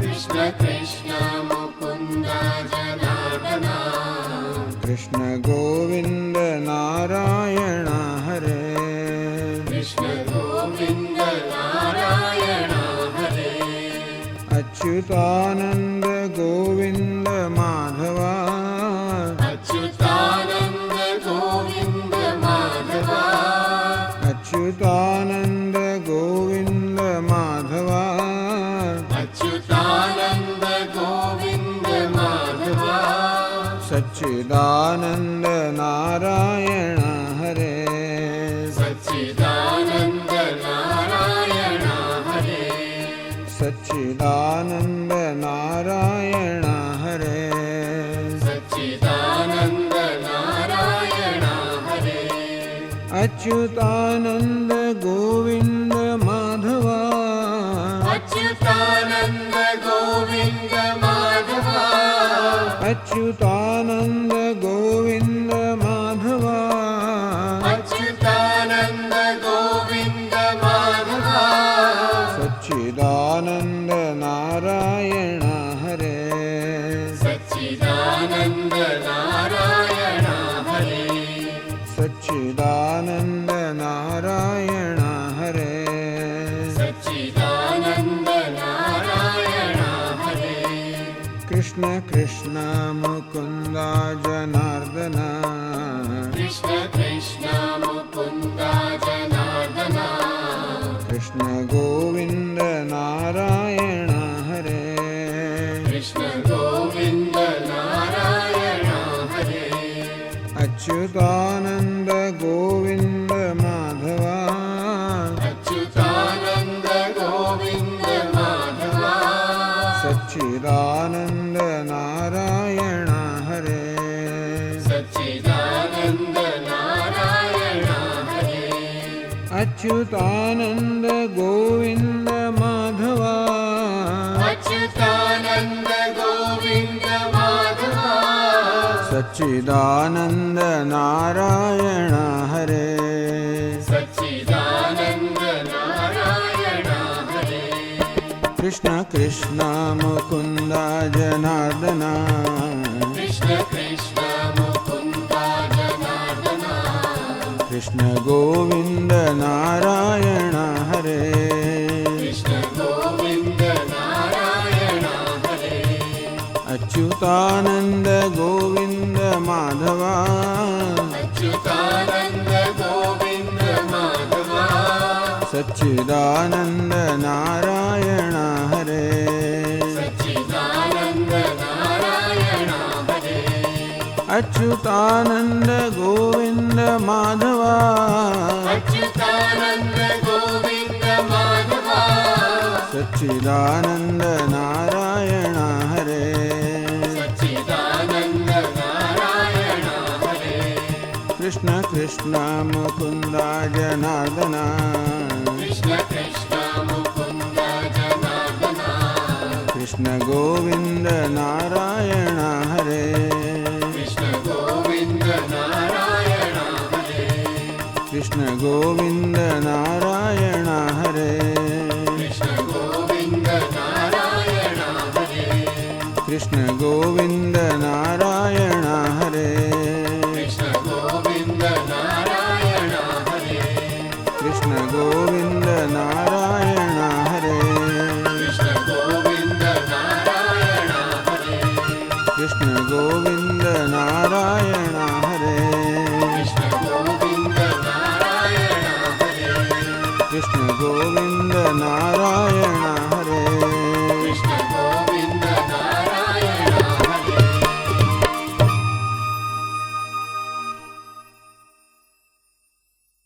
કૃષ્ણ કૃષ્ણ મુકુંદા જનાર્દના.
કૃષ્ણ ગોવિંદ નારાયણ હરે.
કૃષ્ણ ગોવિંદ નારાયણ હરે.
અચ્યુતાનંદ ગોવિંદ માધવા.
અચ્યુતાનંદ ગોવિંદ માધવા.
અચ્યુતાનંદ ગોવિંદ માધવા.
અચ્યુતાનંદ ગોવિંદ માધવા.
સચ્ચિદાનંદ નારાયણ હરે.
સચ્ચિદાનંદ નારાયણ હરે.
સચ્ચિદાનંદ નારાયણ હરે.
સચ્ચિદાનંદ નારાયણ હરે.
અચ્યુતાનંદ ગોવિંદ માધવા.
અચ્યુતાનંદ ગોવિંદ માધવા.
અચ્યુતાનંદ ગોવિંદ માધવા. सच्चिदानंद नारायण हरे
सच्चिदानन्द नारायण हरे
कृष्ण कृष्ण मुकुंद जनार्दन
कृष्ण कृष्ण मुकुन्द जनार्दन
कृष्ण गोविंद नारायण हरे
कृष्ण गोविन्द नारायण हरे
अच्युतानंद गोविंद माधवा
अच्युतानन्द गोविन्द माधवा
सच्चिदानंद नारायण हरे
सच्चिदानन्द नारायण हरे
अच्युतानंद गोविंद माधवा
अच्युतानन्द गोविन्द माधवा
सच्चिदानंद नारायण हरे
सच्चिदानन्द नारायण हरे
कृष्ण कृष्ण मुकुंद जनार्दन
कृष्ण कृष्ण मुकुन्द जनार्दन
कृष्ण गोविंद नारायण हरे
कृष्ण गोविन्द नारायण हरे
अच्युतानंद गोविंद माधवा
अच्युतानन्द गोविन्द माधवा
सच्चिदानंद नारायण हरे
सच्चिदानन्द नारायण हरे
अच्युतानंद गोविंद माधवा
अच्युतानन्द गोविन्द माधवा
सच्चिदानंद नारायण हरे
सच्चिदानन्द नारायण हरे
कृष्ण कृष्ण मुकुंद जनार्दन
कृष्ण कृष्ण मुकुन्द जनार्दन
कृष्ण गोविंद नारायण हरे
कृष्ण गोविन्द नारायण हरे
कृष्ण गोविंद नारायण हरे
कृष्ण गोविन्द नारायण हरे
कृष्ण गोविंद नारायण हरे
कृष्ण गोविन्द नारायण हरे
कृष्ण गोविंद नारायण हरे
कृष्ण गोविन्द नारायण हरे
कृष्ण गोविंद नारायण हरे
कृष्ण गोविन्द नारायण हरे
कृष्ण गोविंद नारायण